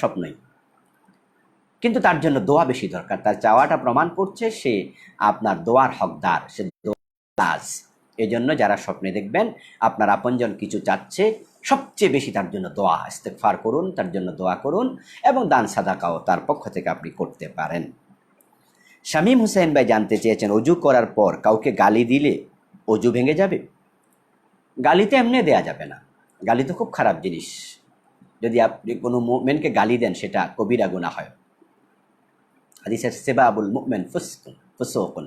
Speaker 1: স্বপ্নই। কিন্তু তার জন্য দোয়া বেশি দরকার। তার চাওয়াটা প্রমাণ করছে সে আপনার দোয়ার হকদার, সে দোয়াজ। এই জন্য যারা স্বপ্নে দেখবেন আপনার আপনজন কিছু চাচ্ছে, সবচেয়ে বেশি তার জন্য দোয়া, ইস্তেগফার করুন, তার জন্য দোয়া করুন, এবং দান সাদাকাও তার পক্ষ থেকে আপনি করতে পারেন। শামীম হোসেন ভাই জানতে চেয়েছেন, অজু করার পর কাউকে গালি দিলে অজু ভেঙে যাবে? গালিতে এমনি দেয়া যাবে না, গালি তো খুব খারাপ জিনিস। যদি আপনি কোনো মুমিনকে গালি দেন সেটা কবিরা গুনাহ হয়। হাদিসের সিবাবুল মুমিন ফুসুকুন,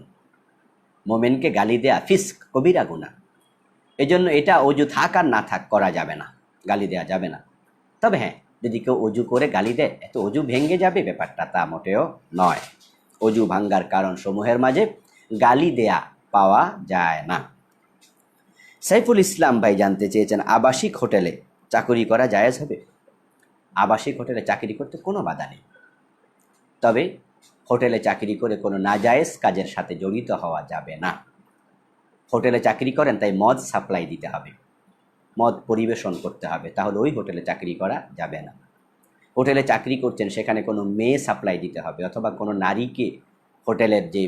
Speaker 1: মুমিনকে গালি দেয়া ফিস্ক, কবিরা গুনাহ। এজন্য এটা অজু থাক আর না থাক করা যাবে না, গালি দেওয়া যাবে না। তবে হ্যাঁ, যদি কেউ অজু করে গালি দেয় এত অজু ভেঙে যাবে ব্যাপারটা তা মোটেও নয়। অজু ভাঙ্গার কারণ সমূহের মাঝে গালি দেয়া পাওয়া যায় না। সাইফুল ইসলাম ভাই জানতে চেয়েছেন, আবাসিক হোটেলে চাকরি করা জায়েজ হবে? আবাসিক হোটেলে চাকরি করতে কোনো বাধা নেই, তবে হোটেলে চাকরি করে কোনো নাজায়েজ কাজের সাথে জড়িত হওয়া যাবে না। হোটেলে চাকরি করেন তাই মদ সাপ্লাই দিতে হবে, মদ পরিবেশন করতে হবে, তাহলে ওই হোটেলে চাকরি করা যাবে না। হোটেলে চাকরি করছেন সেখানে কোনো মেয়ে সাপ্লাই দিতে হবে, অথবা কোনো নারীকে হোটেলের যে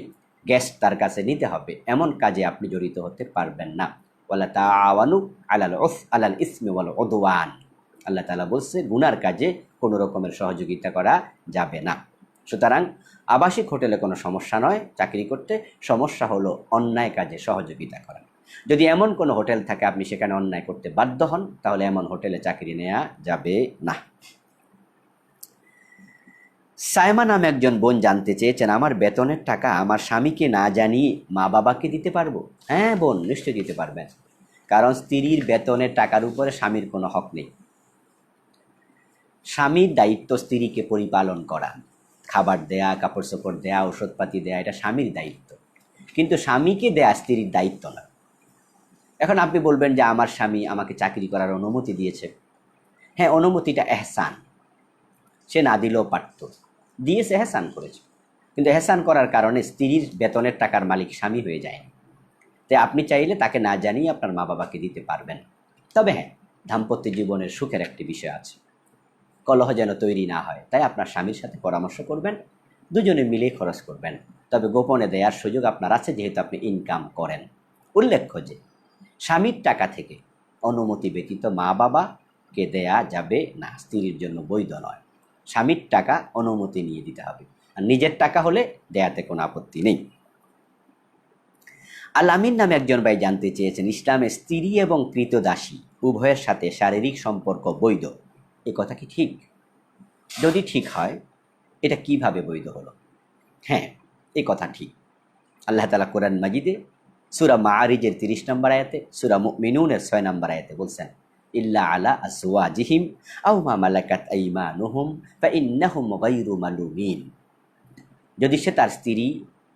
Speaker 1: গেস্ট তার কাছে নিতে হবে, এমন কাজে আপনি জড়িত হতে পারবেন না। ওয়ালা তাআওয়ানু আলাল ইসমি ওয়াল উদওয়ান, আল্লাহ তাআলা বলছে গুনার কাজে কোনো রকমের সহযোগিতা করা যাবে না। সুতরাং আবাসিক হোটেলে কোনো সমস্যা নয় চাকরি করতে, সমস্যা হলো অন্যায় কাজে সহযোগিতা করা। যদি এমন কোনো হোটেল থাকে আপনি সেখানে অন্যায় করতে বাধ্য হন, তাহলে এমন হোটেলে চাকরি নেওয়া যাবে না। সাইমা নামে একজন বোন জানতে চেয়েছেন, আমার বেতনের টাকা আমার স্বামীকে না জানিয়ে মা বাবাকে দিতে পারবো? হ্যাঁ বোন, নিশ্চয়ই দিতে পারবেন, কারণ স্ত্রীর বেতনের টাকার উপরে স্বামীর কোনো হক নেই। স্বামীর দায়িত্ব স্ত্রীকে পরিপালন করা, খাবার দেয়া, কাপড় চোপড় দেয়া, ওষুধপাতি দেয়া, এটা স্বামীর দায়িত্ব, কিন্তু স্বামীকে দেয়া স্ত্রীর দায়িত্ব না। এখন আপনি বলবেন যে আমার স্বামী আমাকে চাকরি করার অনুমতি দিয়েছে। হ্যাঁ, অনুমতিটা এহসান, সে না দিলেও পারত, দিয়েছে, এহসান করেছে, কিন্তু এহসান করার কারণে স্ত্রীর বেতনের টাকার মালিক স্বামী হয়ে যায়। তাই আপনি চাইলে তাকে না জানিয়ে আপনার মা বাবাকে দিতে পারবেন। তবে হ্যাঁ, দাম্পত্য জীবনের সুখের একটি বিষয় আছে, কলহ যেন তৈরি না হয়, তাই আপনার স্বামীর সাথে পরামর্শ করবেন, দুজনে মিলে খরচ করবেন। তবে গোপনে দেওয়ার সুযোগ আপনার আছে, যেহেতু আপনি ইনকাম করেন। উল্লেখ্য যে স্বামীর টাকা থেকে অনুমতি ব্যতীত মা বাবাকে দেয়া যাবে না, স্ত্রীর জন্য বৈধ নয়। স্বামীর টাকা অনুমতি নিয়ে দিতে হবে, আর নিজের টাকা হলে দেয়াতে কোনো আপত্তি নেই। আল আমিন নামে একজন ভাই জানতে চেয়েছেন, ইসলামে স্ত্রী এবং কৃতদাসী উভয়ের সাথে শারীরিক সম্পর্ক বৈধ, এ কথা কি ঠিক? যদি ঠিক হয় এটা কিভাবে বৈধ হলো? হ্যাঁ, এই কথা ঠিক। আল্লাহ তাআলা কোরআন মাজিদে সূরা মাআরিজের 30 নম্বর আয়াতে, সূরা মুমিনুনের 6 নম্বর আয়াতে বলছেন, ইল্লা আলা আজওয়াজিহিম আও মা মালাকাত আইমানুহুম ফাইন্নাহুম গায়রু মালুমিন। যদি সে তার স্ত্রী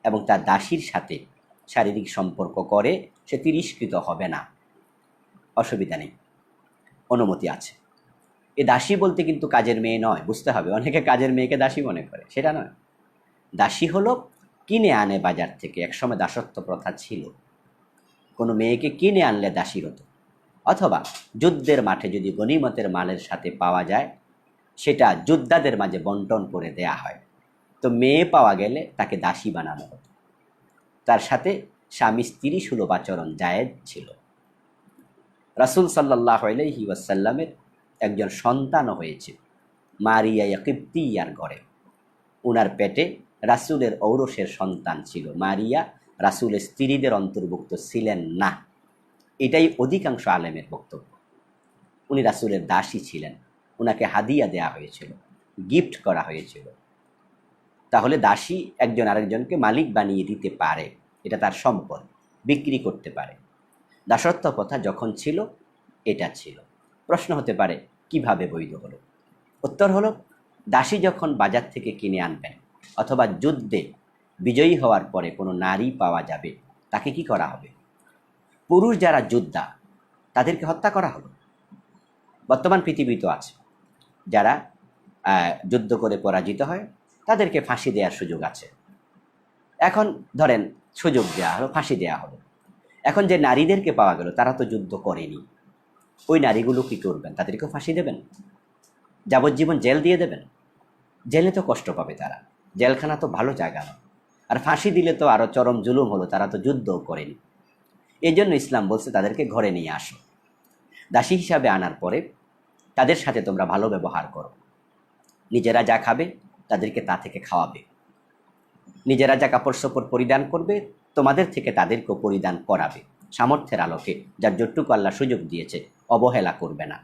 Speaker 1: এবং তার দাসীর সাথে শারীরিক সম্পর্ক করে সে তিরস্কৃত হবে না, অসুবিধা নেই, অনুমতি আছে। এ দাসী বলতে কিন্তু কাজের মেয়ে নয়, বুঝতে হবে। অনেকে কাজের মেয়েকে দাসী মনে করে, সেটা নয়। দাসী হলো কিনে আনে বাজার থেকে। একসময় দাসত্ব প্রথা ছিল, কোনো মেয়েকে কিনে আনলে দাসী হতো। অথবা যুদ্ধের মাঠে যদি গনিমতের মালের সাথে পাওয়া যায়, সেটা যোদ্ধাদের মাঝে বন্টন করে দেয়া হয়। তো মেয়ে পাওয়া গেলে তাকে দাসী বানানো হতো। তার সাথে স্বামী স্ত্রী সুলভ আচরণ জায়েজ ছিল। রাসূল সাল্লাল্লাহু আলাইহি ওয়াসাল্লামের একজন সন্তানও হয়েছে মারিয়া কিবতিয়ার ঘরে। উনার পেটে রাসূলের ঔরসের সন্তান ছিল। মারিয়া রাসূলের স্ত্রীদের অন্তর্ভুক্ত ছিলেন না, এটাই অধিকাংশ আলেমের বক্তব্য। উনি রাসূলের দাসী ছিলেন, উনাকে হাদিয়া দেয়া হয়েছিল, গিফট করা হয়েছিল। তাহলে দাসী একজন আরেকজনকে মালিক বানিয়ে দিতে পারে, এটা তার সম্পদ, বিক্রি করতে পারে। দাসত্ব প্রথা যখন ছিল এটা ছিল। প্রশ্ন হতে পারে কিভাবে বৈধ হলো? উত্তর হলো, দাসী যখন বাজার থেকে কিনে আনবেন অথবা যুদ্ধে বিজয়ী হওয়ার পরে কোনো নারী পাওয়া যাবে, তাকে কি করা হবে? পুরুষ যারা যোদ্ধা তাদেরকে হত্যা করা হলো। বর্তমান পৃথিবী তো আছে, যারা যুদ্ধ করে পরাজিত হয় তাদেরকে ফাঁসি দেওয়ার সুযোগ আছে। এখন ধরেন সুযোগ দেওয়া হলো, ফাঁসি দেওয়া হলো। এখন যে নারীদেরকে পাওয়া গেল তারা তো যুদ্ধ করেনি, ওই নারীগুলো কি করবেন? তাদেরকেও ফাঁসি দেবেন? যাবজ্জীবন জেল দিয়ে দেবেন? জেলে তো কষ্ট পাবে তারা, জেলখানা তো ভালো জায়গা না। আর ফাঁসি দিলে তো আরও চরম জুলুম হলো, তারা তো যুদ্ধও করেনি। এই জন্য ইসলাম বলছে তাদেরকে ঘরে নিয়ে আসো। দাসী হিসাবে আনার পরে তাদের সাথে তোমরা ভালো ব্যবহার করো। নিজেরা যা খাবে তাদেরকে তা থেকে খাওয়াবে, নিজেরা যা কাপড় চোপড় পরিধান করবে তোমাদের থেকে তাদেরকেও পরিধান করাবে। সামর্থ্যের আলোকে যার যতটুকু আল্লাহ সুযোগ দিয়েছে অবহেলা করবে না,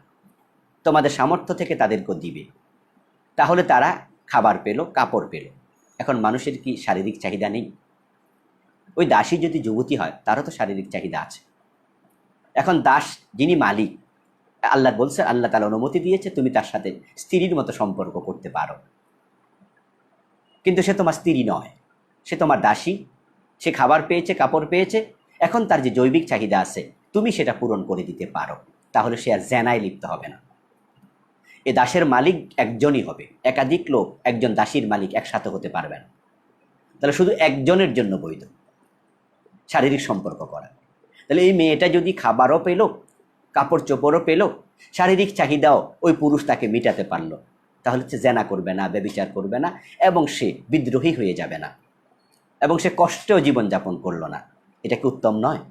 Speaker 1: তোমাদের সামর্থ্য থেকে তাদেরকেও দিবে। তাহলে তারা খাবার পেল, কাপড় পেল। এখন মানুষের কি শারীরিক চাহিদা নেই? ওই দাসী যদি যুবতী হয় তারও তো শারীরিক চাহিদা আছে। এখন দাস যিনি মালিক, আল্লাহ বলছে, আল্লাহ তাআলা অনুমতি দিয়েছে তুমি তার সাথে স্ত্রীর মতো সম্পর্ক করতে পারো, কিন্তু সে তোমার স্ত্রী নয়, সে তোমার দাসী। সে খাবার পেয়েছে, কাপড় পেয়েছে, এখন তার যে জৈবিক চাহিদা আছে তুমি সেটা পূরণ করে দিতে পারো, তাহলে সে আর জেনায় লিপ্ত হবে না। এ দাসের মালিক একজনই হবে, একাধিক লোক একজন দাসীর মালিক একসাথে হতে পারবে না। তাহলে শুধু একজনের জন্য বৈধ শারীরিক সম্পর্ক করা। তাহলে এই মেয়েটা যদি খাবারও পেল, কাপড় চোপড়ও পেল, শারীরিক চাহিদাও ওই পুরুষ তাকে মেটাতে পারলো, তাহলে সে জেনা করবে না, ব্যভিচার করবে না, এবং সে বিদ্রোহী হয়ে যাবে না, এবং সে কষ্টেও জীবনযাপন করলো না। এটা কি উত্তম নয়?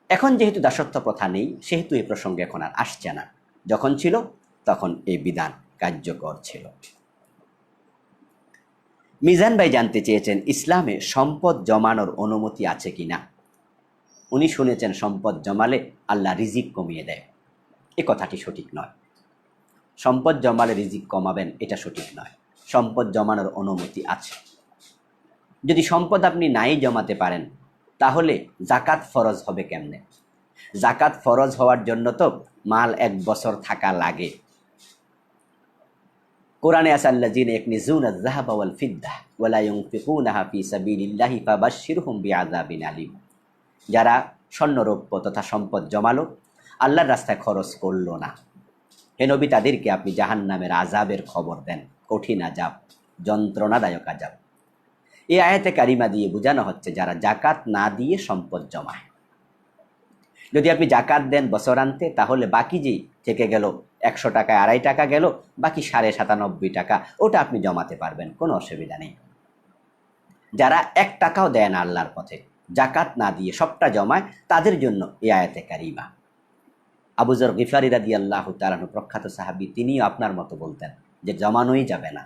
Speaker 1: এখন যেহেতু দাসত্ব প্রথা নেই সেহেতু এই প্রসঙ্গে এখন আর আসছে না, যখন ছিল তখন এই বিধান কার্যকর ছিল। মিজান ভাই জানতে চেয়েছেন ইসলামে সম্পদ জমানোর অনুমতি আছে কিনা। উনি শুনেছেন সম্পদ জমালে আল্লাহ রিজিক কমিয়ে দেয়, এ কথাটি সঠিক নয়। সম্পদ জমালে রিজিক কমাবেন এটা সঠিক নয়। সম্পদ জমানোর অনুমতি আছে। যদি সম্পদ আপনি নাই জমাতে পারেন তাহলে জাকাত ফরজ হবে কেমনে? জাকাত ফরজ হওয়ার জন্য তো মাল 1 বছর থাকা লাগে। কোরআনে আছে আল্লাযীনা ইয়াকনিজুনা আয-যাহাবা ওয়াল ফিদ্দাহ ওয়া লা ইউনফিকুনাহা ফী সাবিলিল্লাহি ফাবাশশিরহুম বিআযাবিন আলীম। যারা স্বর্ণরৌপ্য তথা সম্পদ জমালো, আল্লাহর রাস্তায় খরচ করলো না, হে নবী তাদেরকে আপনি জাহান্নামের আযাবের খবর দেন, কঠিন আযাব, যন্ত্রণাদায়ক আযাব। এই আয়াতে কারিমা দিয়ে বোঝানো হচ্ছে যারা জাকাত না দিয়ে সম্পদ জমায়। যদি আপনি জাকাত দেন বছরান্তে, তাহলে বাকি যে থেকে গেল 100 টাকায় 2.5 টাকা গেল, বাকি 97.5 টাকা ওটা আপনি জমাতে পারবেন, কোনো অসুবিধা নেই। যারা 1 টাকাও দেয় না আল্লাহর পথে, জাকাত না দিয়ে সবটা জমায়, তাদের জন্য এই আয়াতে কারিমা। আবু যর গিফারি রাদিয়াল্লাহু তাআলা আনহু প্রখ্যাত সাহাবী, তিনিও আপনার মতো বলতেন যে জমানোই যাবে না।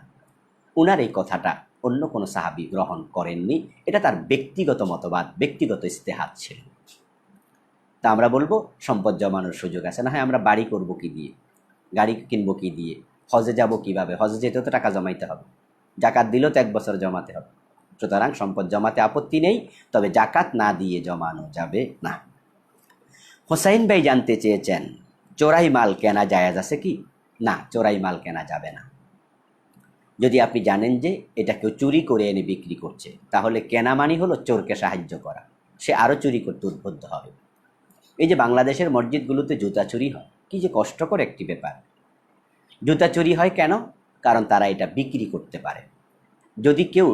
Speaker 1: উনার এই কথাটা অন্য কোনো সাহাবী গ্রহণ করেননি, এটা তার ব্যক্তিগত মতবাদ, ব্যক্তিগত ইস্তেহাদ ছিল। তা আমরা বলবো সম্পদ জমানোর সুযোগ আছে। না হয় আমরা বাড়ি করব কি দিয়ে, গাড়ি কিনবো কি দিয়ে, হজে যাব কিভাবে, হজে যেতেও তো টাকা জমাইতে হবে, জাকাত দিলেও তো 1 বছর জমাতে হবে। সুতরাং সম্পদ জমাতে আপত্তি নেই, তবে জাকাত না দিয়ে জমানো যাবে না। হোসাইন ভাই জানতে চেয়েছেন চোরাই মাল কেনা জায়েজ আছে কি? না, চোরাই মাল কেনা যাবে না। যদি আপনি জানেন যে এটা কেউ চুরি করে এনে বিক্রি করছে, তাহলে কেনা মানি হলো চোরকে সাহায্য করা, সে আরও চুরি করতে উদ্বুদ্ধ হবে। এই যে বাংলাদেশের মসজিদগুলোতে জুতা চুরি হয়, কি যে কষ্টকর একটি ব্যাপার। জুতা চুরি হয় কেন? কারণ তারা এটা বিক্রি করতে পারে। যদি কেউ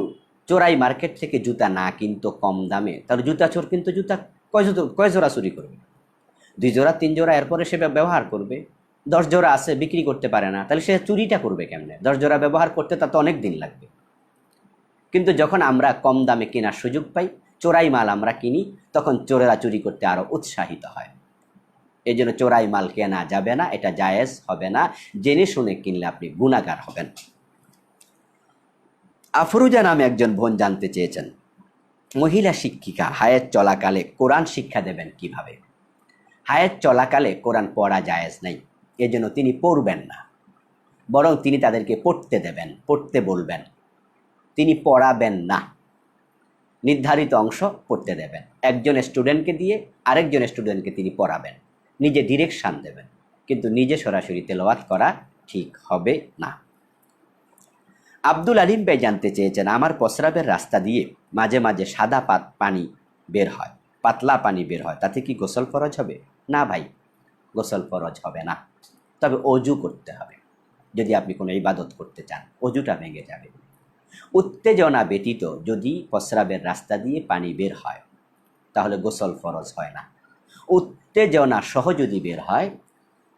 Speaker 1: চোরাই মার্কেট থেকে জুতা না কিনতো কম দামে, তাহলে জুতা চোর কিন্তু জুতা কয় জোড়া চুরি করবে? 2 জোড়া 3 জোড়া, এরপরে সে ব্যবহার করবে। 10 জোড়া আছে, বিক্রি করতে পারে না, তাহলে সে চুরিটা করবে কেমনে? 10 জোড়া ব্যবহার করতে তার তো অনেক দিন লাগবে। কিন্তু যখন আমরা কম দামে কেনার সুযোগ পাই, চোরাই মাল আমরা কিনি, তখন চোরেরা চুরি করতে আরও উৎসাহিত হয়। এই জন্য চোরাই মাল কেনা যাবে না, এটা জায়েজ হবে না। জেনে শুনে কিনলে আপনি গুনাহগার হবেন। আফরুজা নামে একজন বোন জানতে চেয়েছেন, মহিলা শিক্ষিকা হায়াত চলাকালে কোরআন শিক্ষা দেবেন কিভাবে? হায়াত চলাকালে কোরআন পড়া জায়েজ নাই, এজন্য তিনি পড়বেন না, বরং তিনি তাদেরকে পড়তে দেবেন, পড়তে বলবেন। তিনি পড়াবেন না, নির্ধারিত অংশ পড়তে দেবেন। একজন স্টুডেন্টকে দিয়ে আরেকজন স্টুডেন্টকে তিনি পড়াবেন, নিজে ডিরেকশান দেবেন, কিন্তু নিজে সরাসরি তেলাওয়াত করা ঠিক হবে না। আব্দুল আলিম ভাই জানতে চেয়েছেন, আমার প্রস্রাবের রাস্তা দিয়ে মাঝে মাঝে সাদা পানি বের হয়, পাতলা পানি বের হয়, তাতে কি গোসল ফরজ হবে? না ভাই, গোসল ফরজ হবে না, তবে অজু করতে হবে। যদি আপনি কোনো ইবাদত করতে চান, অজুটা ভেঙে যাবে। উত্তেজনা ব্যতীত যদি প্রস্রাবের রাস্তা দিয়ে পানি বের হয়, তাহলে গোসল ফরজ হয় না। উত্তেজনা সহ যদি বের হয়,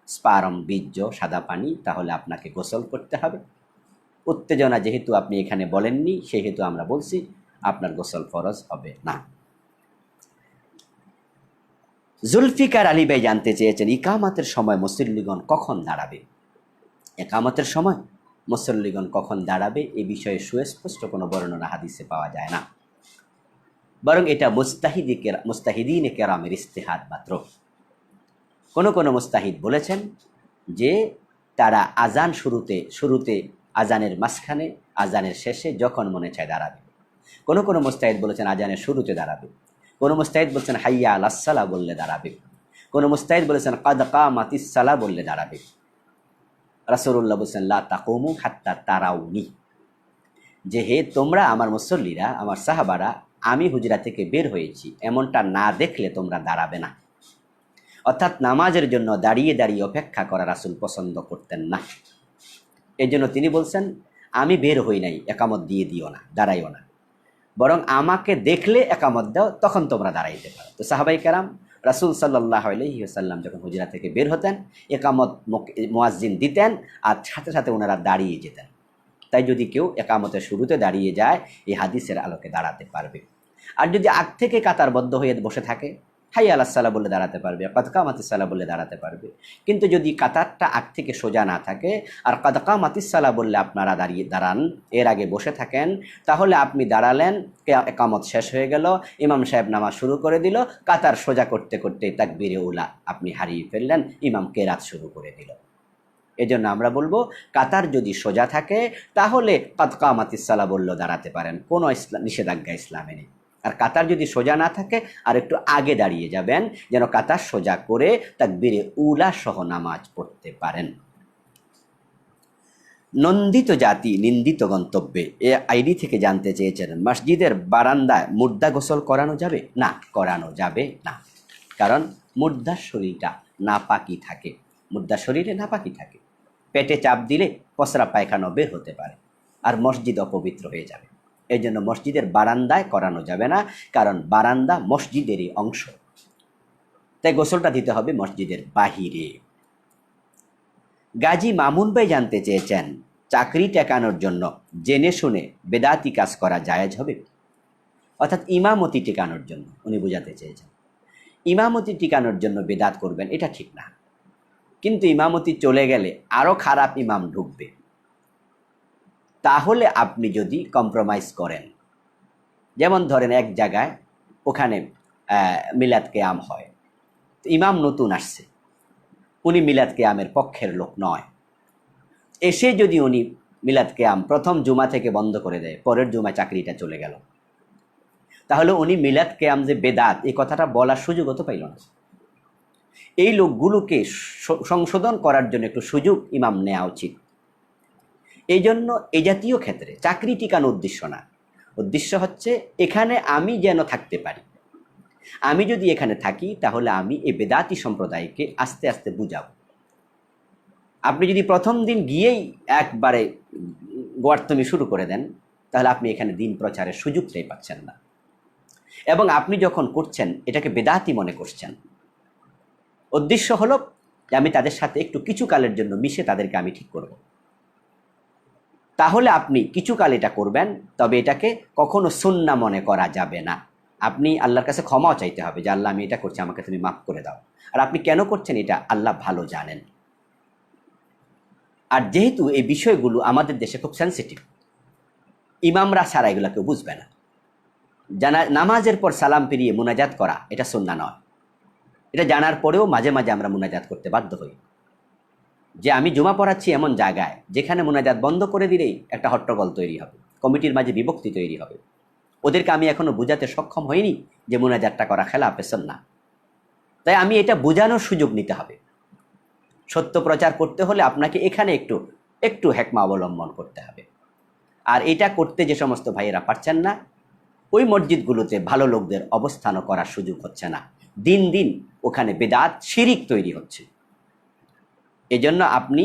Speaker 1: স্পারম, বীর্য, সাদা পানি, তাহলে আপনাকে গোসল করতে হবে। উত্তেজনা যেহেতু আপনি এখানে বলেননি, সেহেতু আমরা বলছি আপনার গোসল ফরজ হবে না। জুলফিকার আলী ভাই জানতে চেয়েছেন, ইকামতের সময় মুসল্লিগণ কখন দাঁড়াবে? একামতের সময় মুসল্লিগণ কখন দাঁড়াবে এ বিষয়ে সুস্পষ্ট কোনো বর্ণনা হাদিসে পাওয়া যায় না, বরং এটা মুস্তাহিদিন কেরামের ইস্তেহাদ মাত্র। কোনো মুস্তাহিদ বলেছেন যে তারা আজান শুরুতে আজানের মাঝখানে, আজানের শেষে, যখন মনে চায় দাঁড়াবে। কোনো মুস্তাহিদ বলেছেন আজানের শুরুতে দাঁড়াবে, কোনো মুস্তাহিদ বলছেন হাইয়া আলাস সালাহ বললে দাঁড়াবে, কোনো মুস্তাহিদ বলেছেন কাদ কামাতিস সালাহ বললে দাঁড়াবে। রাসূলুল্লাহ বলছেন লা তাকুমু হাত্তা তারাউনি, যে হে তোমরা আমার মুসল্লিরা, আমার সাহাবারা, আমি হুজরা থেকে বের হয়েছি এমনটা না দেখলে তোমরা দাঁড়াবে না। অর্থাৎ নামাজের জন্য দাঁড়িয়ে দাঁড়িয়ে অপেক্ষা করা রাসূল পছন্দ করতেন না। এই জন্য তিনি বলছেন আমি বের হই নাই, একামত দিয়ে দিও না, দাঁড়াইও না, বরং আমাকে দেখলে একামত দাও, তখন তোমরা দাঁড়াইতে পারো। তো সাহাবাই কেরাম রাসূল সাল্লাল্লাহু আলাইহি ওয়াসাল্লাম যখন হুজরা থেকে বের হতেন, একামত মুয়াজ্জিন দিতেন, আর সাথে সাথে ওনারা দাঁড়িয়ে যেতেন। তাই যদি কেউ একামতের শুরুতে দাঁড়িয়ে যায়, এই হাদিসের আলোকে দাঁড়াতে পারবে। আর যদি আগ থেকে কাতারবদ্ধ হয়ে বসে থাকে, হাইয়া আলাস সালাহ বলে দাঁড়াতে পারবে, কাদ কামাতিস সালাহ বলে দাঁড়াতে পারবে। কিন্তু যদি কাতারটা আগ থেকে সোজা না থাকে, আর কাদ কামাতিস সালাহ বললে আপনারা দাঁড়ান, এর আগে বসে থাকেন, তাহলে আপনি দাঁড়ালেন, একামত শেষ হয়ে গেল, ইমাম সাহেব নামাজ শুরু করে দিল, কাতার সোজা করতে করতে তাকবীরে উলা আপনি হারিয়ে ফেললেন, ইমাম কেরাত শুরু করে দিল। এজন্য আমরা বলবো কাতার যদি সোজা থাকে তাহলে কাদ কামাতিস সালাহ বললেও দাঁড়াতে পারেন, কোনো নিষেধাজ্ঞা ইসলামে নেই। আর কাতার যদি সোজা না থাকে, আর একটু আগে দাঁড়িয়ে যাবেন, যেন কাতার সোজা করে তাকবীরে উলা সহ নামাজ পড়তে পারেন। নন্দিত জাতি নিন্দিত গন্তব্যে এ আইডি থেকে জানতে চেয়েছেন, মসজিদের বারান্দায় মুর্দা গোসল করানো যাবে? না, করানো যাবে না। কারণ মুর্দার শরীরটা নাপাকি থাকে, মুর্দার শরীরে নাপাকি থাকে, পেটে চাপ দিলে পসরা পায়খানা বের হতে পারে, আর মসজিদ অপবিত্র হয়ে যাবে। এই জন্য মসজিদের বারান্দায় করানো যাবে না, কারণ বারান্দা মসজিদেরই অংশ। তাই গোসলটা দিতে হবে মসজিদের বাহিরে। গাজী মামুন ভাই জানতে চেয়েছেন, চাকরি টেকানোর জন্য জেনে শুনে বেদাতি কাজ করা জায়েজ হবে? অর্থাৎ ইমামতি টেকানোর জন্য উনি বোঝাতে চেয়েছেন। ইমামতি টিকানোর জন্য বেদাত করবেন, এটা ঠিক না। কিন্তু ইমামতি চলে গেলে আরও খারাপ ইমাম ঢুকবে, তাহলে আপনি যদি কম্প্রোমাইজ করেন, যেমন ধরেন এক জায়গায় ওখানে মিলাদ কেয়াম হয়, ইমাম নতুন আসছে, উনি মিলাদ কেয়ামের পক্ষের লোক নয়, এসে যদি উনি মিলাদ কেয়াম প্রথম জুমা থেকে বন্ধ করে দেয়, পরের জুমায় চাকরিটা চলে গেল, তাহলে উনি মিলাদ কেয়াম যে বেদাত এই কথাটা বলার সুযোগও তো পাইল না। এই লোকগুলোকে সংশোধন করার জন্য একটু সুযোগ ইমাম নেওয়া উচিত। এই জন্য এই জাতীয় ক্ষেত্রে চাকরি টিকানোর উদ্দেশ্য না, উদ্দেশ্য হচ্ছে এখানে আমি যেন থাকতে পারি। আমি যদি এখানে থাকি তাহলে আমি এই বেদাতি সম্প্রদায়কে আস্তে আস্তে বুঝাবো, আপনি যদি প্রথম দিন গিয়েই একবারে গোয়ার্তমি শুরু করে দেন, তাহলে আপনি এখানে দিন প্রচারের সুযোগটাই পাচ্ছেন না। এবং আপনি যখন করছেন এটাকে বেদাতি মনে করছেন। উদ্দেশ্য হলো যে আমি তাদের সাথে একটু কিছু কালের জন্য মিশে তাদেরকে আমি ঠিক করব। তাহলে আপনি কিছু কাল এটা করবেন, তবে এটাকে কখনো সুন্নাহ মনে করা যাবে না। আপনি আল্লাহর কাছে ক্ষমাও চাইতে হবে যে আল্লাহ আমি এটা করছি, আমাকে তুমি মাফ করে দাও। আর আপনি কেন করছেন এটা আল্লাহ ভালো জানেন। আর যেহেতু এই বিষয়গুলো আমাদের দেশে খুব সেন্সিটিভ, ইমামরা ছাড়া এগুলো কেউ বুঝবে না। নামাজের পর সালাম ফিরিয়ে মুনাজাত করা এটা সুন্নাহ নয়। এটা জানার পরেও মাঝে মাঝে আমরা মুনাজাত করতে বাধ্য হই। যে আমি জুমা পড়াচ্ছি এমন জায়গায় যেখানে মুনাজাত বন্ধ করে দিলেই একটা হট্টগোল তৈরি হবে, কমিটির মাঝে বিভক্তি তৈরি হবে। ওদেরকে আমি এখনো বোঝাতে সক্ষম হইনি যে মুনাজাতটা করা খেলাফে সুন্নাহ। তাই আমি এটা বোঝানোর সুযোগ নিতে হবে। সত্য প্রচার করতে হলে আপনাকে এখানে একটু একটু হেকমা অবলম্বন করতে হবে। আর এটা করতে যে সমস্ত ভাইয়েরা পারছেন না, ওই মসজিদগুলোতে ভালো লোকদের অবস্থানও করার সুযোগ হচ্ছে না। দিন দিন ওখানে বেদাত শিরিক তৈরি হচ্ছে। এজন্য আপনি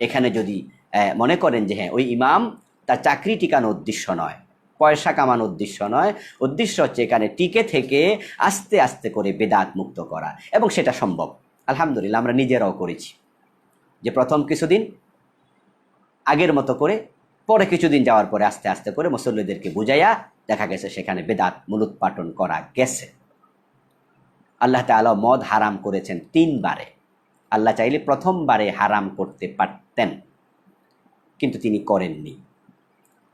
Speaker 1: এখানে যদি মনে করেন যে হ্যাঁ ওই ইমাম তার চাকরি টিকানোর উদ্দেশ্য নয়, পয়সা কামানোর উদ্দেশ্য নয়, উদ্দেশ্য হচ্ছে এখানে টিকে থেকে আস্তে আস্তে করে বেদাত মুক্ত করা, এবং সেটা সম্ভব। আলহামদুলিল্লাহ আমরা নিজেরাও করেছি যে প্রথম কিছুদিন আগের মতো করে, পরে কিছুদিন যাওয়ার পরে আস্তে আস্তে করে মুসল্লিদেরকে বুঝাইয়া দেখা গেছে সেখানে বেদাত মূলোৎপাটন করা গেছে। আল্লাহ তাআলা মদ হারাম করেছেন 3 বারে। আল্লাহ চাইলে প্রথমবারে হারাম করতে পারতেন, কিন্তু তিনি করেননি।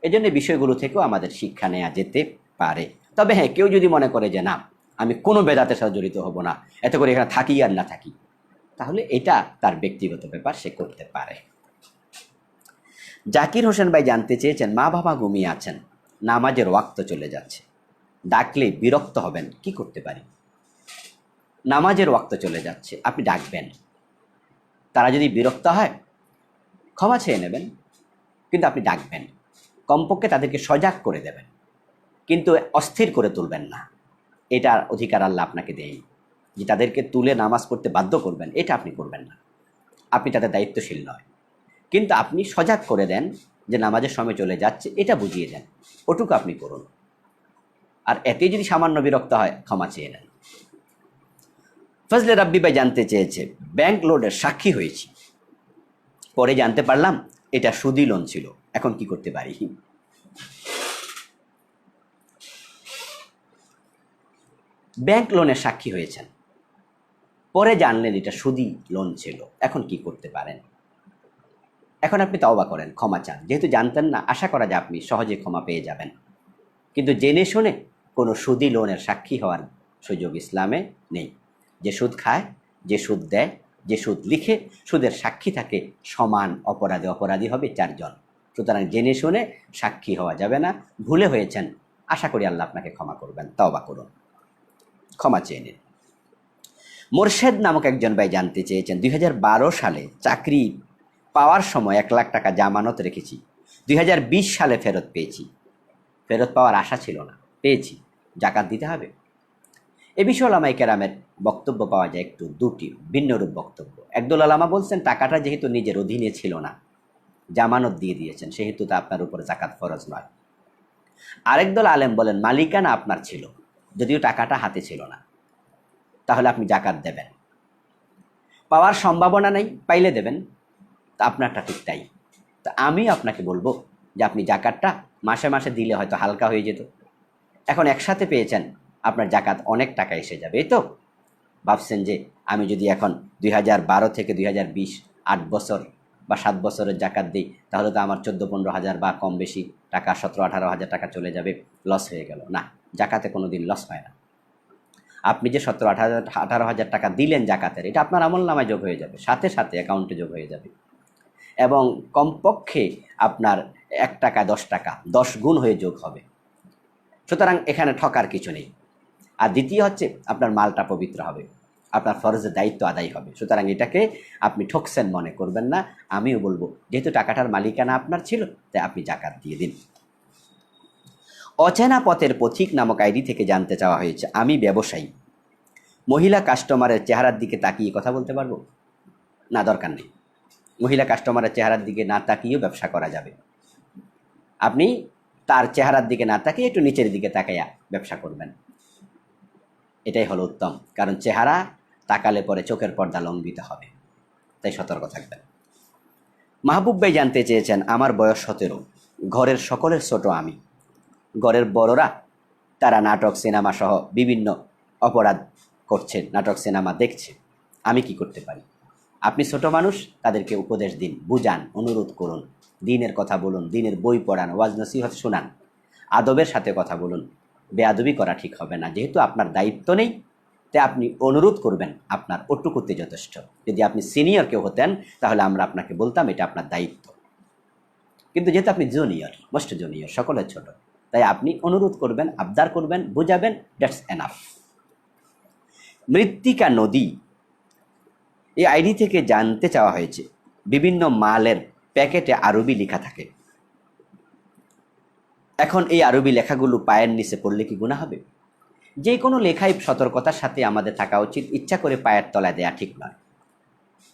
Speaker 1: এজন্য বিষয়গুলো থেকেও আমাদের শিক্ষা নেওয়া যেতে পারে। তবে হ্যাঁ, কেউ যদি মনে করে যে না আমি কোনো বেদাতের সাথে জড়িত হব না, এত করে এখানে থাকি আর না থাকি, তাহলে এটা তার ব্যক্তিগত ব্যাপার, সে করতে পারে। জাকির হোসেন ভাই জানতে চেয়েছেন, মা বাবা ঘুমিয়ে আছেন, নামাজের ওয়াক্ত চলে যাচ্ছে, ডাকলে বিরক্ত হবেন, কি করতে পারি? নামাজের ওয়াক্ত চলে যাচ্ছে, আপনি ডাকবেন, তারা যদি বিরক্ত হয় ক্ষমা চেয়ে নেবেন, কিন্তু আপনি ডাকবেন, কমপক্ষে তাদেরকে সজাগ করে দেবেন, কিন্তু অস্থির করে তুলবেন না। এটার অধিকার আল্লাহ আপনাকে দেয়নি যে তাদেরকে তুলে নামাজ পড়তে বাধ্য করবেন, এটা আপনি করবেন না। আপনি তাদের দায়িত্বশীল নয়, কিন্তু আপনি সজাগ করে দেন যে নামাজের সময় চলে যাচ্ছে, এটা বুঝিয়ে দেন, ওটুকু আপনি করুন। আর এতে যদি সামান্য বিরক্ত হয় ক্ষমা চেয়ে নেন। ফজলে রাব্বি ভাই জানতে চেয়েছে, ব্যাংক লোনের সাক্ষী হয়েছি, পরে জানতে পারলাম এটা সুদি লোন ছিল, এখন কি করতে পারি? ব্যাংক লোনের সাক্ষী হয়েছেন, পরে জানলেন এটা সুদি লোন ছিল, এখন কি করতে পারেন? এখন আপনি তওবা করেন, ক্ষমা চান। যেহেতু জানতেন না, আশা করা যায় আপনি সহজে ক্ষমা পেয়ে যাবেন। কিন্তু জেনে শুনে কোনো সুদি লোনের সাক্ষী হওয়ার সুযোগ ইসলামে নেই। যে সুদ খায়, যে সুদ দেয়, যে সুদ লিখে, সুদের সাক্ষী থাকে, সমান অপরাধী হবে 4 জন। সুতরাং জেনে শুনে সাক্ষী হওয়া যাবে না। ভুলে হয়েছেন, আশা করি আল্লাহ আপনাকে ক্ষমা করবেন, তওবা করুন, ক্ষমা চেয়ে নিন। মোরশেদ নামক একজন ভাই জানতে চেয়েছেন, 2012 সালে চাকরি পাওয়ার সময় 1 লাখ টাকা জামানত রেখেছি, 2020 সালে ফেরত পেয়েছি। ফেরত পাওয়ার আশা ছিল না, পেয়েছি, জাকাত দিতে হবে? এ বিষয়ে ওলামায়ে কেরামের বক্তব্য পাওয়া যায় একটু দুটি ভিন্নরূপ বক্তব্য। একদল ওলামা বলছেন টাকাটা যেহেতু নিজের অধীনে ছিল না, জামানত দিয়ে দিয়েছেন, সেহেতু তা আপনার উপর জাকাত ফরজ নয়। আরেক দল আলেম বলেন মালিকানা আপনার ছিল, যদিও টাকাটা হাতে ছিল না, তাহলে আপনি জাকাত দেবেন। পাওয়ার সম্ভাবনা নেই, পাইলে দেবেন, তা আপনারটা ঠিক তাই। তা আমি আপনাকে বলবো যে আপনি জাকাতটা মাসে মাসে দিলে হয়তো হালকা হয়ে যেত। এখন একসাথে পেয়েছেন, আপনার জাকাত অনেক টাকা এসে যাবে। এই তো ভাবছেন যে আমি যদি এখন 2012 থেকে 2020 8 বছর বা 7 বছরের জাকাত দিই, তাহলে তো আমার 14-15 হাজার বা কম বেশি টাকা 17-18 হাজার টাকা চলে যাবে, লস হয়ে গেল। না, জাকাতে কোনো দিন লস হয় না। আপনি যে 17-18 হাজার টাকা দিলেন জাকাতের, এটা আপনার আমলনামায় যোগ হয়ে যাবে, সাথে সাথে অ্যাকাউন্টে যোগ হয়ে যাবে, এবং কমপক্ষে আপনার 1 টাকা 10 টাকা 10 গুণ হয়ে যোগ হবে। সুতরাং এখানে ঠকার কিছু নেই। আর দ্বিতীয় হচ্ছে আপনার মালটা পবিত্র হবে, আপনার ফরজের দায়িত্ব আদায় হবে। সুতরাং এটাকে আপনি ঠকছেন মনে করবেন না। আমিও বলবো যেহেতু টাকাটার মালিকানা আপনার ছিল, তাই আপনি জাকাত দিয়ে দিন। অচেনা পথের পথিক নামক আইডি থেকে জানতে চাওয়া হয়েছে, আমি ব্যবসায়ী, মহিলা কাস্টমারের চেহারার দিকে তাকিয়ে কথা বলতে পারবো? না, দরকার নেই। মহিলা কাস্টমারের চেহারার দিকে না তাকিয়েও ব্যবসা করা যাবে। আপনি তার চেহারার দিকে না তাকিয়ে একটু নিচের দিকে তাকাইয়া ব্যবসা করবেন, এটাই হলো উত্তম। কারণ চেহারা তাকালে পরে চোখের পর্দা লঙ্ঘিত হবে, তাই সতর্ক থাকবেন। মাহবুব ভাই জানতে চেয়েছেন, আমার বয়স 17, ঘরের সকলের ছোট আমি। ঘরের বড়রা তারা নাটক সিনেমা সহ বিভিন্ন অপরাধ করছে, নাটক সিনেমা দেখছে, আমি কি করতে পারি? আপনি ছোট মানুষ, তাদেরকে উপদেশ দিন, বুঝান, অনুরোধ করুন, দিনের কথা বলুন, দিনের বই পড়ান, ওয়াজ নসিহত শোনান, আদবের সাথে কথা বলুন। বেয়াদবি করা ঠিক হবে না। যেহেতু আপনার দায়িত্ব নেই, তাই আপনি অনুরোধ করবেন, আপনার ওটুকুতে যথেষ্ট। যদি আপনি সিনিয়র কেউ হতেন তাহলে আমরা আপনাকে বলতাম এটা আপনার দায়িত্ব, কিন্তু যেহেতু আপনি জুনিয়র, মোস্ট জুনিয়র, সকলের ছোট, তাই আপনি অনুরোধ করবেন, আবদার করবেন, বুঝাবেন, দ্যাটস এনাফ। মৃত্তিকা নদী, এই আইডি থেকে জানতে চাওয়া হয়েছে, বিভিন্ন মালের প্যাকেটে আরবি লেখা থাকে, এখন এই আরবি লেখাগুলো পায়ের নিচে পড়লে কি গুনাহ হবে? যে কোনো লেখাই সতর্কতার সাথে আমাদের থাকা উচিত। ইচ্ছা করে পায়ের তলায় দেয়া ঠিক নয়,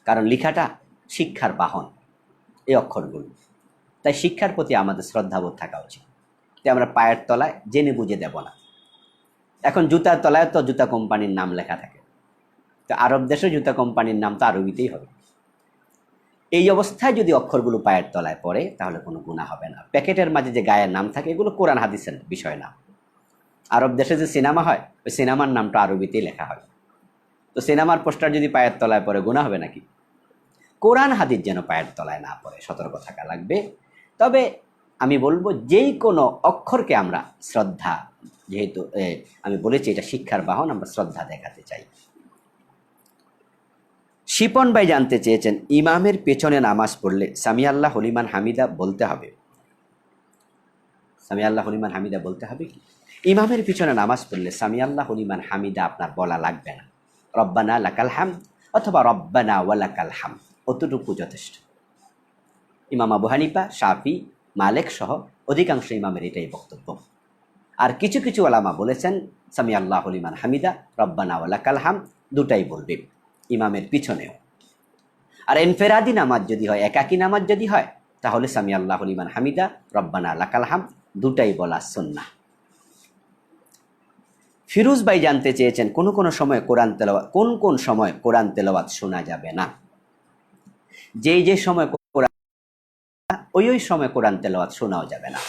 Speaker 1: কারণ লেখাটা শিক্ষার বাহন, এই অক্ষরগুলো, তাই শিক্ষার প্রতি আমাদের শ্রদ্ধাবোধ থাকা উচিত। তাই আমরা পায়ের তলায় জেনে বুঝে দেব না। এখন জুতার তলায় তো জুতা কোম্পানির নাম লেখা থাকে, তো আরব দেশে জুতা কোম্পানির নাম তো আরবিতেই হবে। এই অবস্থায় যদি অক্ষরগুলো পায়ের তলায় পড়ে তাহলে কোনো গুনাহ হবে না। প্যাকেটের মাঝে যে গায়ের নাম থাকে এগুলো কোরআন হাদিসের বিষয় না। আরব দেশে যে সিনেমা হয়, ওই সিনেমার নামটা আরবিতেই লেখা হয়, তো সিনেমার পোস্টার যদি পায়ের তলায় পড়ে গুনাহ হবে নাকি? কোরআন হাদিস যেন পায়ের তলায় না পড়ে সতর্ক থাকা লাগবে। তবে আমি বলবো যেই কোনো অক্ষরকে আমরা শ্রদ্ধা, যেহেতু আমি বলেছি এটা শিক্ষার বাহন, আমরা শ্রদ্ধা দেখাতে চাই। শিপন ভাই জানতে চেয়েছেন, ইমামের পেছনে নামাজ পড়লে সামি আল্লাহ হলিমান হামিদা বলতে হবে? সামি আল্লাহ হলিমান হামিদা বলতে হবে কি? ইমামের পিছনে নামাজ পড়লে সামি আল্লাহ হলিমান হামিদা আপনার বলা লাগবে না। রব্বানা লাকাল হামদ অথবা রব্বানা ওয়ালাকাল হামদ, অতটুকু যথেষ্ট। ইমাম আবু হানিফা, শাফি, মালিক সহ অধিকাংশ ইমামের এটাই বক্তব্য। আর কিছু কিছু ওলামা বলেছেন সামি আল্লাহ হলিমান হামিদা, রব্বানা ওয়ালাকাল হামদ দুটাই বলবে ইমামের পিছনেও। আর ইনফেরাদি নামাজ যদি হয়, একাকী নামাজ যদি হয়, তাহলে সামি আল্লাহ লিমান হামিদা, রব্বানা লাকাল হামদ দুটাই বলা সুন্নাহ। ফিরোজ ভাই জানতে চেয়েছেন, কোন সময় কোরআন তেলাওয়াত, কোন সময় কোরআন তেলাওয়াত শোনা যাবে না? যে সময় কোরআন, ওই সময় কোরআন তেলাওয়াত শোনাও যাবে না।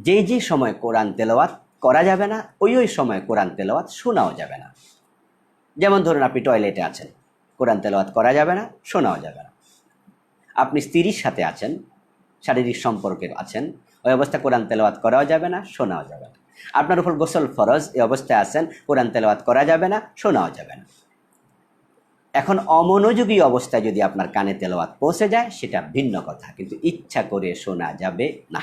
Speaker 1: যে সময় কোরআন তেলাওয়াত করা যাবে না, ওই সময় কোরআন তেলাওয়াত শোনাও যাবে না। যেমন ধরুন আপনি টয়লেটে আছেন, কোরআন তেলাওয়াত করা যাবে না, শোনাও যাবে না। আপনি স্ত্রীর সাথে আছেন, শারীরিক সম্পর্কে আছেন, ওই অবস্থায় কোরআন তেলাওয়াত করাও যাবে না, শোনাও যাবে না। আপনার উপর গোসল ফরজ, এই অবস্থায় আছেন, কোরআন তেলাওয়াত করা যাবে না, শোনাও যাবে না। এখন অমনোযোগী অবস্থায় যদি আপনার কানে তেলাওয়াত পৌঁছে যায় সেটা ভিন্ন কথা, কিন্তু ইচ্ছা করে শোনা যাবে না,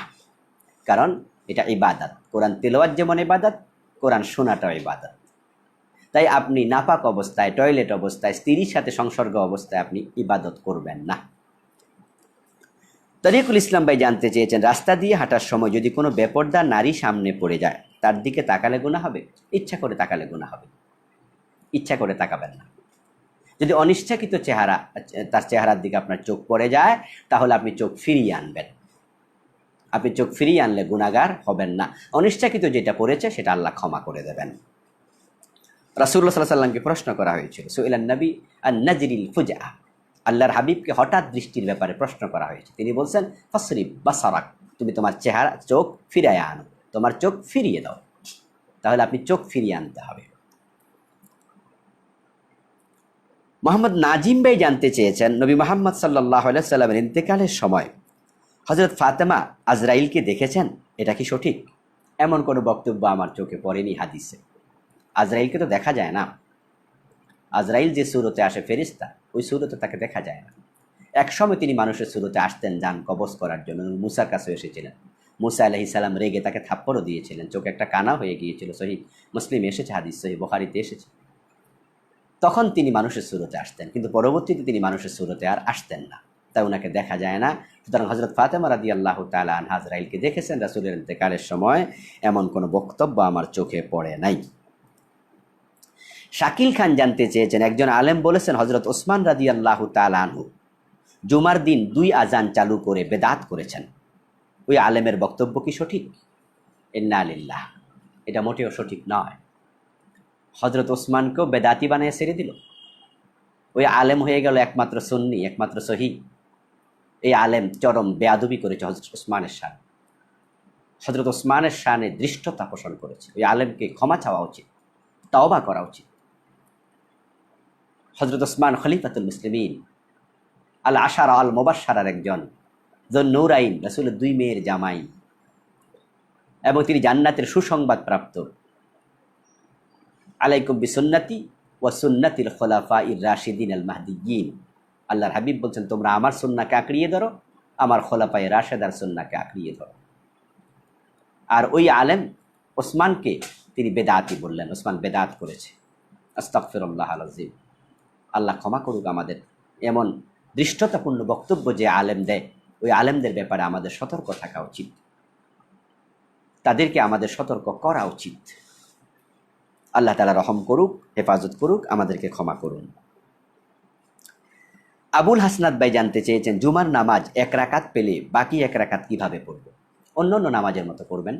Speaker 1: কারণ এটা ইবাদত। কোরআন তেলাওয়াত যেমন ইবাদত, কোরআন শোনাটাও ইবাদত। তাই আপনি নাপাক অবস্থায়, টয়লেট অবস্থায়, স্ত্রীর সাথে সংসর্গ অবস্থায় আপনি ইবাদত করবেন না। তরিকুল ইসলাম ভাই জানতে চেয়েছেন, রাস্তা দিয়ে হাঁটার সময় যদি কোনো বেপরদা নারী সামনে পড়ে যায় তার দিকে তাকালে গুনাহ হবে? ইচ্ছা করে তাকালে গুনাহ হবে, ইচ্ছা করে তাকাবেন না। যদি অনিচ্ছাকৃত তার চেহারার দিকে আপনার চোখ পড়ে যায় তাহলে আপনি চোখ ফিরিয়ে আনবেন। আপনি চোখ ফিরিয়ে আনলে গুনাহগার হবেন না। অনিচ্ছাকৃত যেটা পড়েছে সেটা আল্লাহ ক্ষমা করে দেবেন। রাসূলুল্লাহ সাল্লাল্লাহু আলাইহি ওয়াসাল্লামকে প্রশ্ন করা হয়েছিল, সুইলান নবী আন নাজরিল ফুজআ, আল্লাহর হাবিবকে হঠাৎ দৃষ্টির ব্যাপারে প্রশ্ন করা হয়েছে। তিনি বলছেন, ফাসরিব বাসারাক, তুমি তোমার চোখ ফিরিয়ে আনো, তোমার চোখ ফিরিয়ে দাও। তাহলে আপনি চোখ ফিরিয়ে আনতে হবে। মোহাম্মদ নাজিম ভাই জানতে চেয়েছেন, নবী মুহাম্মদ সাল্লাল্লাহু আলাইহি ওয়াসাল্লামের ইন্তেকালের সময় হযরত ফাতেমা আজরাইলকে দেখেছেন, এটা কি সঠিক? এমন কোনো বক্তব্য আমার চোখে পড়েনি হাদিসে। আজরাইলকে তো দেখা যায় না। আজরাইল যে সুরতে আসে ফেরেশতা, ওই সুরতে তাকে দেখা যায় না। এক সময় তিনি মানুষের সুরতে আসতেন জান কবজ করার জন্য, মুসার কাছে এসেছিলেন। মুসা আলাইহিস সালাম রেগে তাকে থাপ্পড়ও দিয়েছিলেন, চোখে একটা কানা হয়ে গিয়েছিল। সহিহ মুসলিমে এসেছে হাদিস, সহিহ বুখারীতে এসেছে। তখন তিনি মানুষের সুরতে আসতেন, কিন্তু পরবর্তীতে তিনি মানুষের সুরতে আর আসতেন না, তাই ওনাকে দেখা যায় না। সুতরাং হযরত ফাতেমা রাদিয়াল্লাহু তাআলা আনহা আজরাইলকে দেখেছেন রাসূলের ইন্তেকালের সময়, এমন কোনো বক্তব্য আমার চোখে পড়ে নাই। শাকিল খান জানতে চেয়েছেন, একজন আলেম বলেছেন হযরত ওসমান রাদিয়াল্লাহু তাআলা আনহু জুমার দিন 2 আজান চালু করে বেদাত করেছেন। ওই আলেমের বক্তব্য কি সঠিক? ইন্না লিল্লাহ, এটা মোটেও সঠিক নয়। হযরত ওসমানকেও বেদাতি বানিয়ে ছেড়ে দিল। ওই আলেম হয়ে গেল একমাত্র সুন্নি, একমাত্র সহি। এই আলেম চরম বেয়াদবি করেছে হযরত ওসমানের শানে। হযরত ওসমানের শানে দৃষ্টতা পোষণ করেছে। ওই আলেমকে ক্ষমা চাওয়া উচিত, তওবা করা উচিত। হযরত ওসমান খলিফাতুল মুসলিমিন, আল আশারা আল মুবাশশারার একজন, যুন-নূরাইন, রাসূলের 2 মেয়ের জামাই, এবং তিনি জান্নাতের সুসংবাদ প্রাপ্ত। আলাইকুম বিসুন্নতি ওয়া সুন্নাতিল খুলাফাইর রাশিদিন আল মাহদিয়্যিন। আল্লাহর হাবিব বলছেন, তোমরা আমার সুন্নাহকে আঁকড়িয়ে ধরো, আমার খোলাফায়ে রাশেদার সুন্নাহকে আঁকড়িয়ে ধরো। আর ওই আলেম ওসমানকে তিনি বেদাতি বললেন, ওসমান বেদাত করেছে। আস্তাগফিরুল্লাহ আল আযীম। আল্লাহ ক্ষমা করুক আমাদের। এমন দৃষ্টতাপূর্ণ বক্তব্য যে আলেম দেয়, ওই আলেমদের ব্যাপারে আমাদের সতর্ক থাকা উচিত, তাদেরকে আমাদের সতর্ক করা উচিত। আল্লাহ তাআলা রহম করুক, হেফাজত করুক, আমাদেরকে ক্ষমা করুন। আবুল হাসনাত ভাই জানতে চেয়েছেন, জুমার নামাজ 1 রাকাত পেলে বাকি 1 রাকাত কিভাবে পড়ব? অন্যান্য নামাজের মতো করবেন।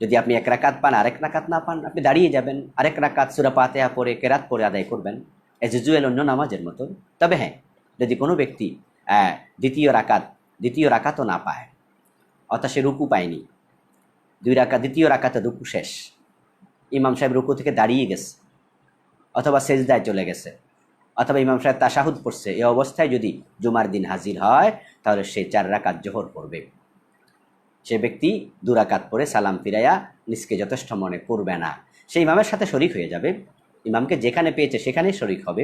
Speaker 1: যদি আপনি 1 রাকাত পান, আরেক রাকাত না পান, আপনি দাঁড়িয়ে যাবেন, আরেক রাকাত সূরা ফাতিহা পড়ে কেরাত পড়ে আদায় করবেন, এজ ইউজুয়াল অন্য নামাজের মতো। তবে হ্যাঁ, যদি কোনো ব্যক্তি দ্বিতীয় রাকাতও না পায়, অর্থাৎ সে রুকু পায়নি, 2 রাকাত, দ্বিতীয় রাকাতে রুকু শেষ, ইমাম সাহেব রুকু থেকে দাঁড়িয়ে গেছে, অথবা সেজদায় চলে গেছে, অথবা ইমাম সাহেব তাশাহুদ পড়ছে, এই অবস্থায় যদি জুমার দিন হাজির হয়, তাহলে সে 4 রাকাত জোহর পড়বে। সে ব্যক্তি 2 রাকাত পড়ে সালাম ফিরাইয়া নিজকে যথেষ্ট মনে করবে না, সে ইমামের সাথে শরিক হয়ে যাবে। ইমামকে যেখানে পেয়েছে সেখানেই শরিক হবে,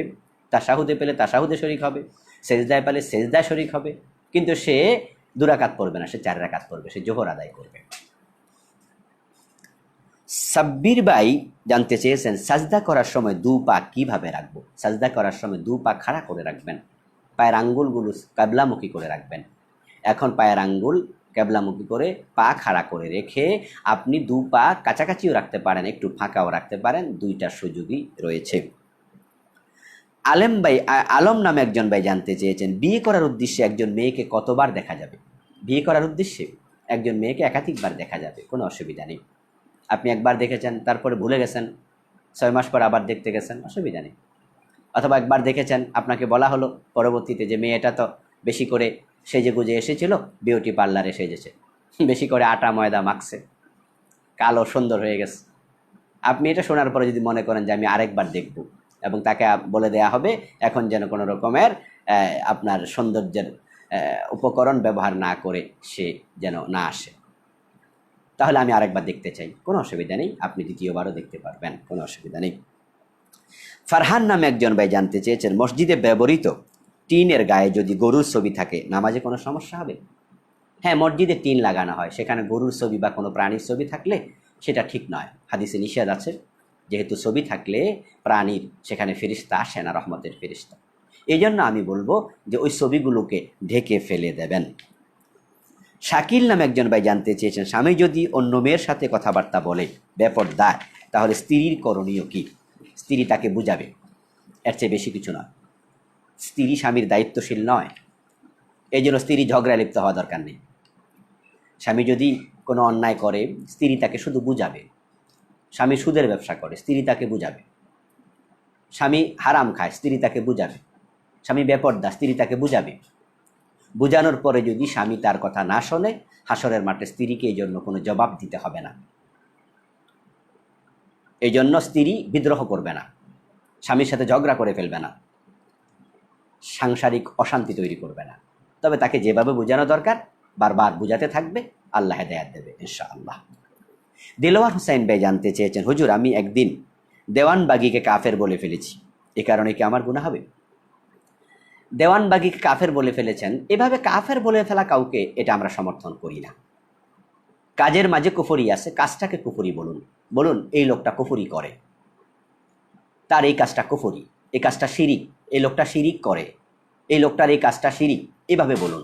Speaker 1: তাশাহুদে পেলে তাশাহুদে শরিক হবে, সেজদায় পেলে সেজদায় শরিক হবে, কিন্তু সে 2 রাকাত পড়বে না, সে 4 রাকাত পড়বে, সে জোহর আদায় করবে। সাব্বির ভাই জানতে চেয়েছেন, সাজদা করার সময় 2 পা কিভাবে রাখবো? সাজদা করার সময় 2 পা খাড়া করে রাখবেন, পায়ের আঙ্গুলগুলো ক্যাবলামুখী করে রাখবেন। এখন পায়ের আঙ্গুল ক্যাবলামুখী করে পা খাড়া করে রেখে আপনি 2 পা কাছাকাছিও রাখতে পারেন, একটু ফাঁকাও রাখতে পারেন, 2টা সুযোগই রয়েছে। আলম নামে একজন ভাই জানতে চেয়েছেন, বিয়ে করার উদ্দেশ্যে একজন মেয়েকে কতবার দেখা যাবে? বিয়ে করার উদ্দেশ্যে একজন মেয়েকে একাধিকবার দেখা যাবে, কোনো অসুবিধা নেই। আপনি একবার দেখেছেন, তারপরে ভুলে গেছেন, 6 মাস পর আবার দেখতে গেছেন, অসুবিধা নেই। অথবা একবার দেখেছেন, আপনাকে বলা হলো পরবর্তীতে যে মেয়েটা তো বেশি করে সেজে গুজে এসেছিল, বিউটি পার্লারে সেজেছে, বেশি করে আটা ময়দা মাখছে, কালো সুন্দর হয়ে গেছে। আপনি এটা শোনার পরে যদি মনে করেন যে আমি আরেকবার দেখব, এবং তাকে বলে দেয়া হবে এখন যেন কোনো রকমের আপনার সৌন্দর্যের উপকরণ ব্যবহার না করে সে যেন না আসে, তাহলে আমি আরেকবার দেখতে চাই, কোনো অসুবিধা নেই, আপনি দ্বিতীয়বারও দেখতে পারবেন, কোনো অসুবিধা নেই। ফারহান নামে একজন ভাই জানতে চেয়েছেন, মসজিদে ব্যবহৃত টিনের গায়ে যদি গরুর ছবি থাকে, নামাজে কোনো সমস্যা হবে? হ্যাঁ, মসজিদে টিন লাগানো হয়, সেখানে গরুর ছবি বা কোনো প্রাণীর ছবি থাকলে সেটা ঠিক নয়, হাদিসে নিষেধ আছে। যেহেতু ছবি থাকলে প্রাণীর, সেখানে ফেরেশতা আসে না, রহমতের ফেরেশতা। এই জন্য আমি বলবো যে ওই ছবিগুলোকে ঢেকে ফেলে দেবেন। শাকিল নামে একজন ভাই জানতে চেয়েছেন, স্বামী যদি অন্য মেয়ের সাথে কথাবার্তা বলে বেপরদায়, তাহলে স্ত্রীর করণীয় কি? স্ত্রী তাকে বুঝাবে, এর চেয়ে বেশি কিছু নয়। স্ত্রী স্বামীর দায়িত্বশীল নয়, এই জন্য স্ত্রী ঝগড়ায় লিপ্ত হওয়া দরকার নেই। স্বামী যদি কোনো অন্যায় করে, স্ত্রী তাকে শুধু বুঝাবে। স্বামী সুদের ব্যবসা করে, স্ত্রী তাকে বুঝাবে। স্বামী হারাম খায়, স্ত্রী তাকে বুঝাবে। স্বামী বেপরদা, স্ত্রী তাকে বুঝাবে। বুঝানোর পরে যদি স্বামী তার কথা না শোনে, হাসরের মাঠে স্ত্রীকে এই জন্য কোনো জবাব দিতে হবে না। এই জন্য স্ত্রী বিদ্রোহ করবে না, স্বামীর সাথে ঝগড়া করে ফেলবে না, সাংসারিক অশান্তি তৈরি করবে না। তবে তাকে যেভাবে বোঝানো দরকার বারবার বুঝাতে থাকবে, আল্লাহ হেদায়েত দেবে ইনশাআল্লাহ। দিলওয়ার হুসাইন ভাই জানতে চেয়েছেন, হুজুর আমি একদিন দেওয়ানবাগিকে কাফের বলে ফেলেছি, এ কারণে কি আমার গুনাহ হবে? দেওয়ানবাগিকে কাফের বলে ফেলেছেন, এভাবে কাফের বলে ফেলা কাউকে, এটা আমরা সমর্থন করি না। কাজের মাঝে কুফরি আছে, কাজটাকে কুফরি বলুন, বলুন এই লোকটা কুফরি করে, তার এই কাজটা কুফরি, এই কাজটা শিরিক, এই লোকটা শিরিক করে, এই লোকটার এই কাজটা শিরিক, এভাবে বলুন।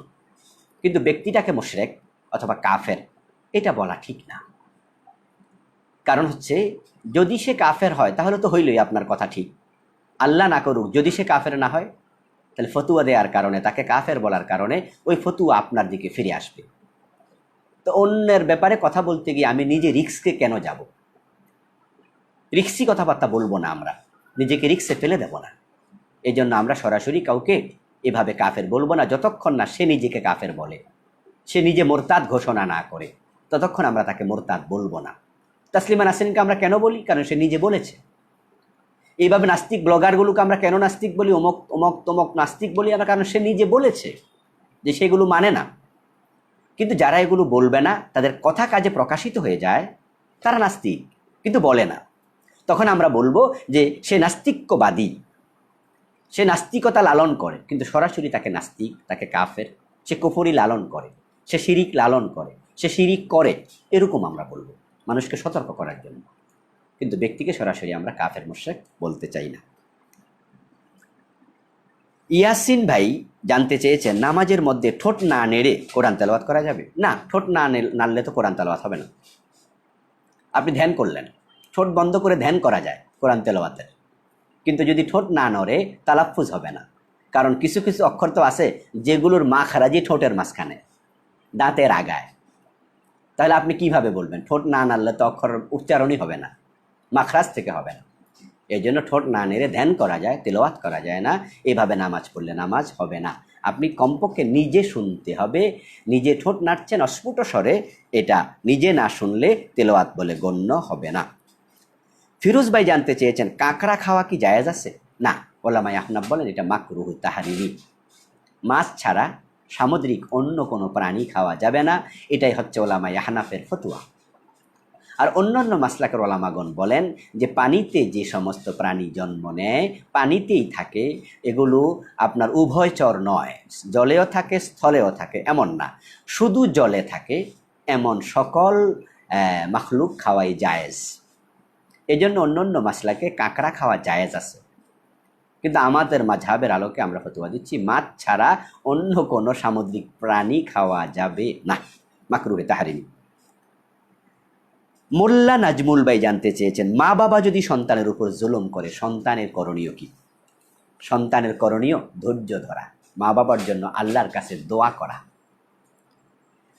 Speaker 1: কিন্তু ব্যক্তিটাকে মুশরিক অথবা কাফের, এটা বলা ঠিক না। কারণ হচ্ছে যদি সে কাফের হয় তাহলে তো হইলই আপনার কথা ঠিক, আল্লাহ না করুক যদি সে কাফের না হয় তাহলে ফতুয়া দেওয়ার কারণে, তাকে কাফের বলার কারণে ওই ফতুয়া আপনার দিকে ফিরে আসবে। তো অন্যের ব্যাপারে কথা বলতে গিয়ে আমি নিজে রিস্কে কেন যাব? রিক্সি কথাবার্তা বলবো না, আমরা নিজেকে রিক্সে ফেলে দেব না। এই জন্য আমরা সরাসরি কাউকে এভাবে কাফের বলবো না, যতক্ষণ না সে নিজেকে কাফের বলে, সে নিজে মোরতাদ ঘোষণা না করে, ততক্ষণ আমরা তাকে মোরতাদ বলবো না। তাসলিমা নাসরিনকে আমরা কেন বলি? কারণ সে নিজে বলেছে। এইভাবে নাস্তিক ব্লগারগুলোকে আমরা কেন নাস্তিক বলি, অমক অমক তমক নাস্তিক বলি আমরা? কারণ সে নিজে বলেছে যে সেগুলো মানে না। কিন্তু যারা এগুলো বলবে না, তাদের কথা কাজে প্রকাশিত হয়ে যায়, তারা নাস্তিক কিন্তু বলে না। তখন আমরা বলবো যে সে নাস্তিক্যবাদী, সে নাস্তিকতা লালন করে, কিন্তু সরাসরি তাকে নাস্তিক, তাকে কাফের, সে কুফরি লালন করে, সে শিরিক লালন করে, সে শিরিক করে, এরকম আমরা বলবো মানুষকে সতর্ক করার জন্য। কিন্তু ব্যক্তিকে সরাসরি আমরা কাফের মুশরিক বলতে চাই না। ইয়াসিন ভাই জানতে চেয়েছেন, নামাজের মধ্যে ঠোঁট না নেড়ে কোরআন তেলাওয়াত করা যাবে? না, ঠোঁট না নাড়লে তো কোরআন তেলাওয়াত হবে না। আপনি ধ্যান করলেন, ঠোঁট বন্ধ করে ধ্যান করা যায় কোরআন তেলাওয়াতের, কিন্তু যদি ঠোঁট না নড়ে তালাফুজ হবে না। কারণ কিছু কিছু অক্ষর তো আছে যেগুলোর মাখরাজি ঠোঁটের মাঝখানে, দাঁতের আগায়। তাহলে আপনি কিভাবে বলবেন? ঠোঁট না নাড়লে তো অক্ষর উচ্চারণই হবে না, মাখরাজ থেকে হবে না। এই জন্য ঠোঁট না নেড়ে ধ্যান করা যায়, তেলাওয়াত করা যায় না। এভাবে নামাজ পড়লে নামাজ হবে না। আপনি কমপক্ষে নিজে শুনতে হবে, নিজে ঠোঁট নাড়ছেন অস্ফুট স্বরে, এটা নিজে না শুনলে তেলাওয়াত বলে গণ্য হবে না। ফিরোজ ভাই জানতে চেয়েছেন, কাঁকড়া খাওয়া কি জায়েজ আছে? না, ওলামায়ে আহনাফ বলেন এটা মাকরুহু তাহরিমি। মাছ ছাড়া সামুদ্রিক অন্য কোনো প্রাণী খাওয়া যাবে না, এটাই হচ্ছে ওলামায়ে আহনাফের ফতোয়া। আর অন্যান্য মাসলাকের ওলামাগণ বলেন যে পানিতে যে সমস্ত প্রাণী জন্ম নেয়, পানিতেই থাকে, এগুলো আপনার উভয়চর নয়, জলেও থাকে স্থলেও থাকে এমন না, শুধু জলে থাকে এমন সকল মাখলুক খাওয়াই জায়েজ। এই জন্য অন্যান্য মাসলাকে কাঁকড়া খাওয়া জায়েজ আছে, কিন্তু আমাদের মাযহাবের আলোকে আমরা ফতোয়া দিচ্ছি মাছ ছাড়া অন্য কোনো সামুদ্রিক প্রাণী খাওয়া যাবে না, মাকরুহে তাহরিমি। মোল্লা নাজমুল ভাই জানতে চেয়েছেন, মা বাবা যদি সন্তানের উপর জুলুম করে সন্তানের করণীয় কি? সন্তানের করণীয় ধৈর্য ধরা, মা বাবার জন্য আল্লাহর কাছে দোয়া করা।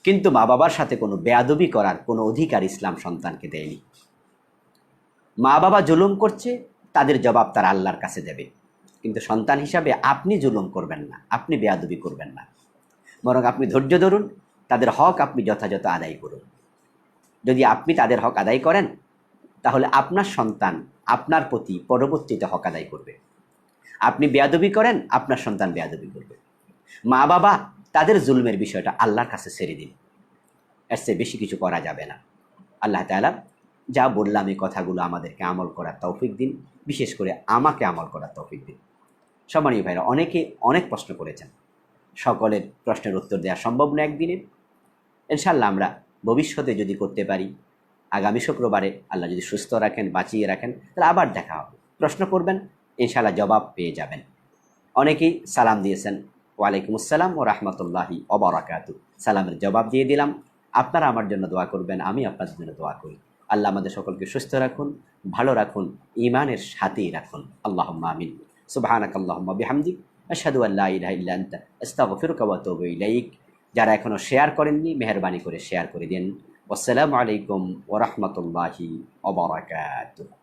Speaker 1: কিন্তু মা বাবার সাথে কোনো বেয়াদবি করার কোনো অধিকার ইসলাম সন্তানকে দেয়নি। মা বাবা জুলুম করছে, তাদের জবাব তারা আল্লাহর কাছে দেবে, কিন্তু সন্তান হিসাবে আপনি জুলুম করবেন না, আপনি বেয়াদবি করবেন না, বরং আপনি ধৈর্য ধরুন, তাদের হক আপনি যথাযথ আদায় করুন। যদি আপনি তাদের হক আদায় করেন, তাহলে আপনার সন্তান আপনার প্রতি পরবর্তীতে হক আদায় করবে। আপনি বেয়াদবি করেন, আপনার সন্তান বেয়াদবি করবে। মা বাবা তাদের জুলমের বিষয়টা আল্লাহর কাছে ছেড়ে দিন, এর চেয়ে বেশি কিছু করা যাবে না। আল্লাহ তাআলা যা বললাম এই কথাগুলো আমাদেরকে আমল করার তৌফিক দিন, বিশেষ করে আমাকে আমল করার তৌফিক দিন। সম্মানীয় ভাইরা, অনেকে অনেক প্রশ্ন করেছেন, সকলের প্রশ্নের উত্তর দেওয়া সম্ভব না একদিনে। ইনশাআল্লাহ আমরা ভবিষ্যতে যদি করতে পারি, আগামী শুক্রবারে আল্লাহ যদি সুস্থ রাখেন, বাঁচিয়ে রাখেন, তাহলে আবার দেখা হবে। প্রশ্ন করবেন, ইনশাআল্লাহ জবাব পেয়ে যাবেন। অনেকেই সালাম দিয়েছেন, ওয়ালাইকুম আসসালাম ও রাহমাতুল্লাহি ওয়া বারাকাতুহু, সালামের জবাব দিয়ে দিলাম। আপনারা আমার জন্য দোয়া করবেন, আমি আপনাদের জন্য দোয়া করি। আল্লাহ আমাদের সকলকে সুস্থ রাখুন, ভালো রাখুন, ঈমানের সাথেই রাখুন। আল্লাহুম্মা আমিন। সুবহানাকাল্লাহুম্মা বিহামদিক, আশহাদু আল্লা ইলাহা ইল্লা আনতা, আস্তাগফিরুকা ওয়া আতুবু ইলাইক। যারা এখনও শেয়ার করেননি, মেহেরবানি করে শেয়ার করে দিন। আসসালামু আলাইকুম ওয়া রাহমাতুল্লাহি ওয়া বারাকাতুহু।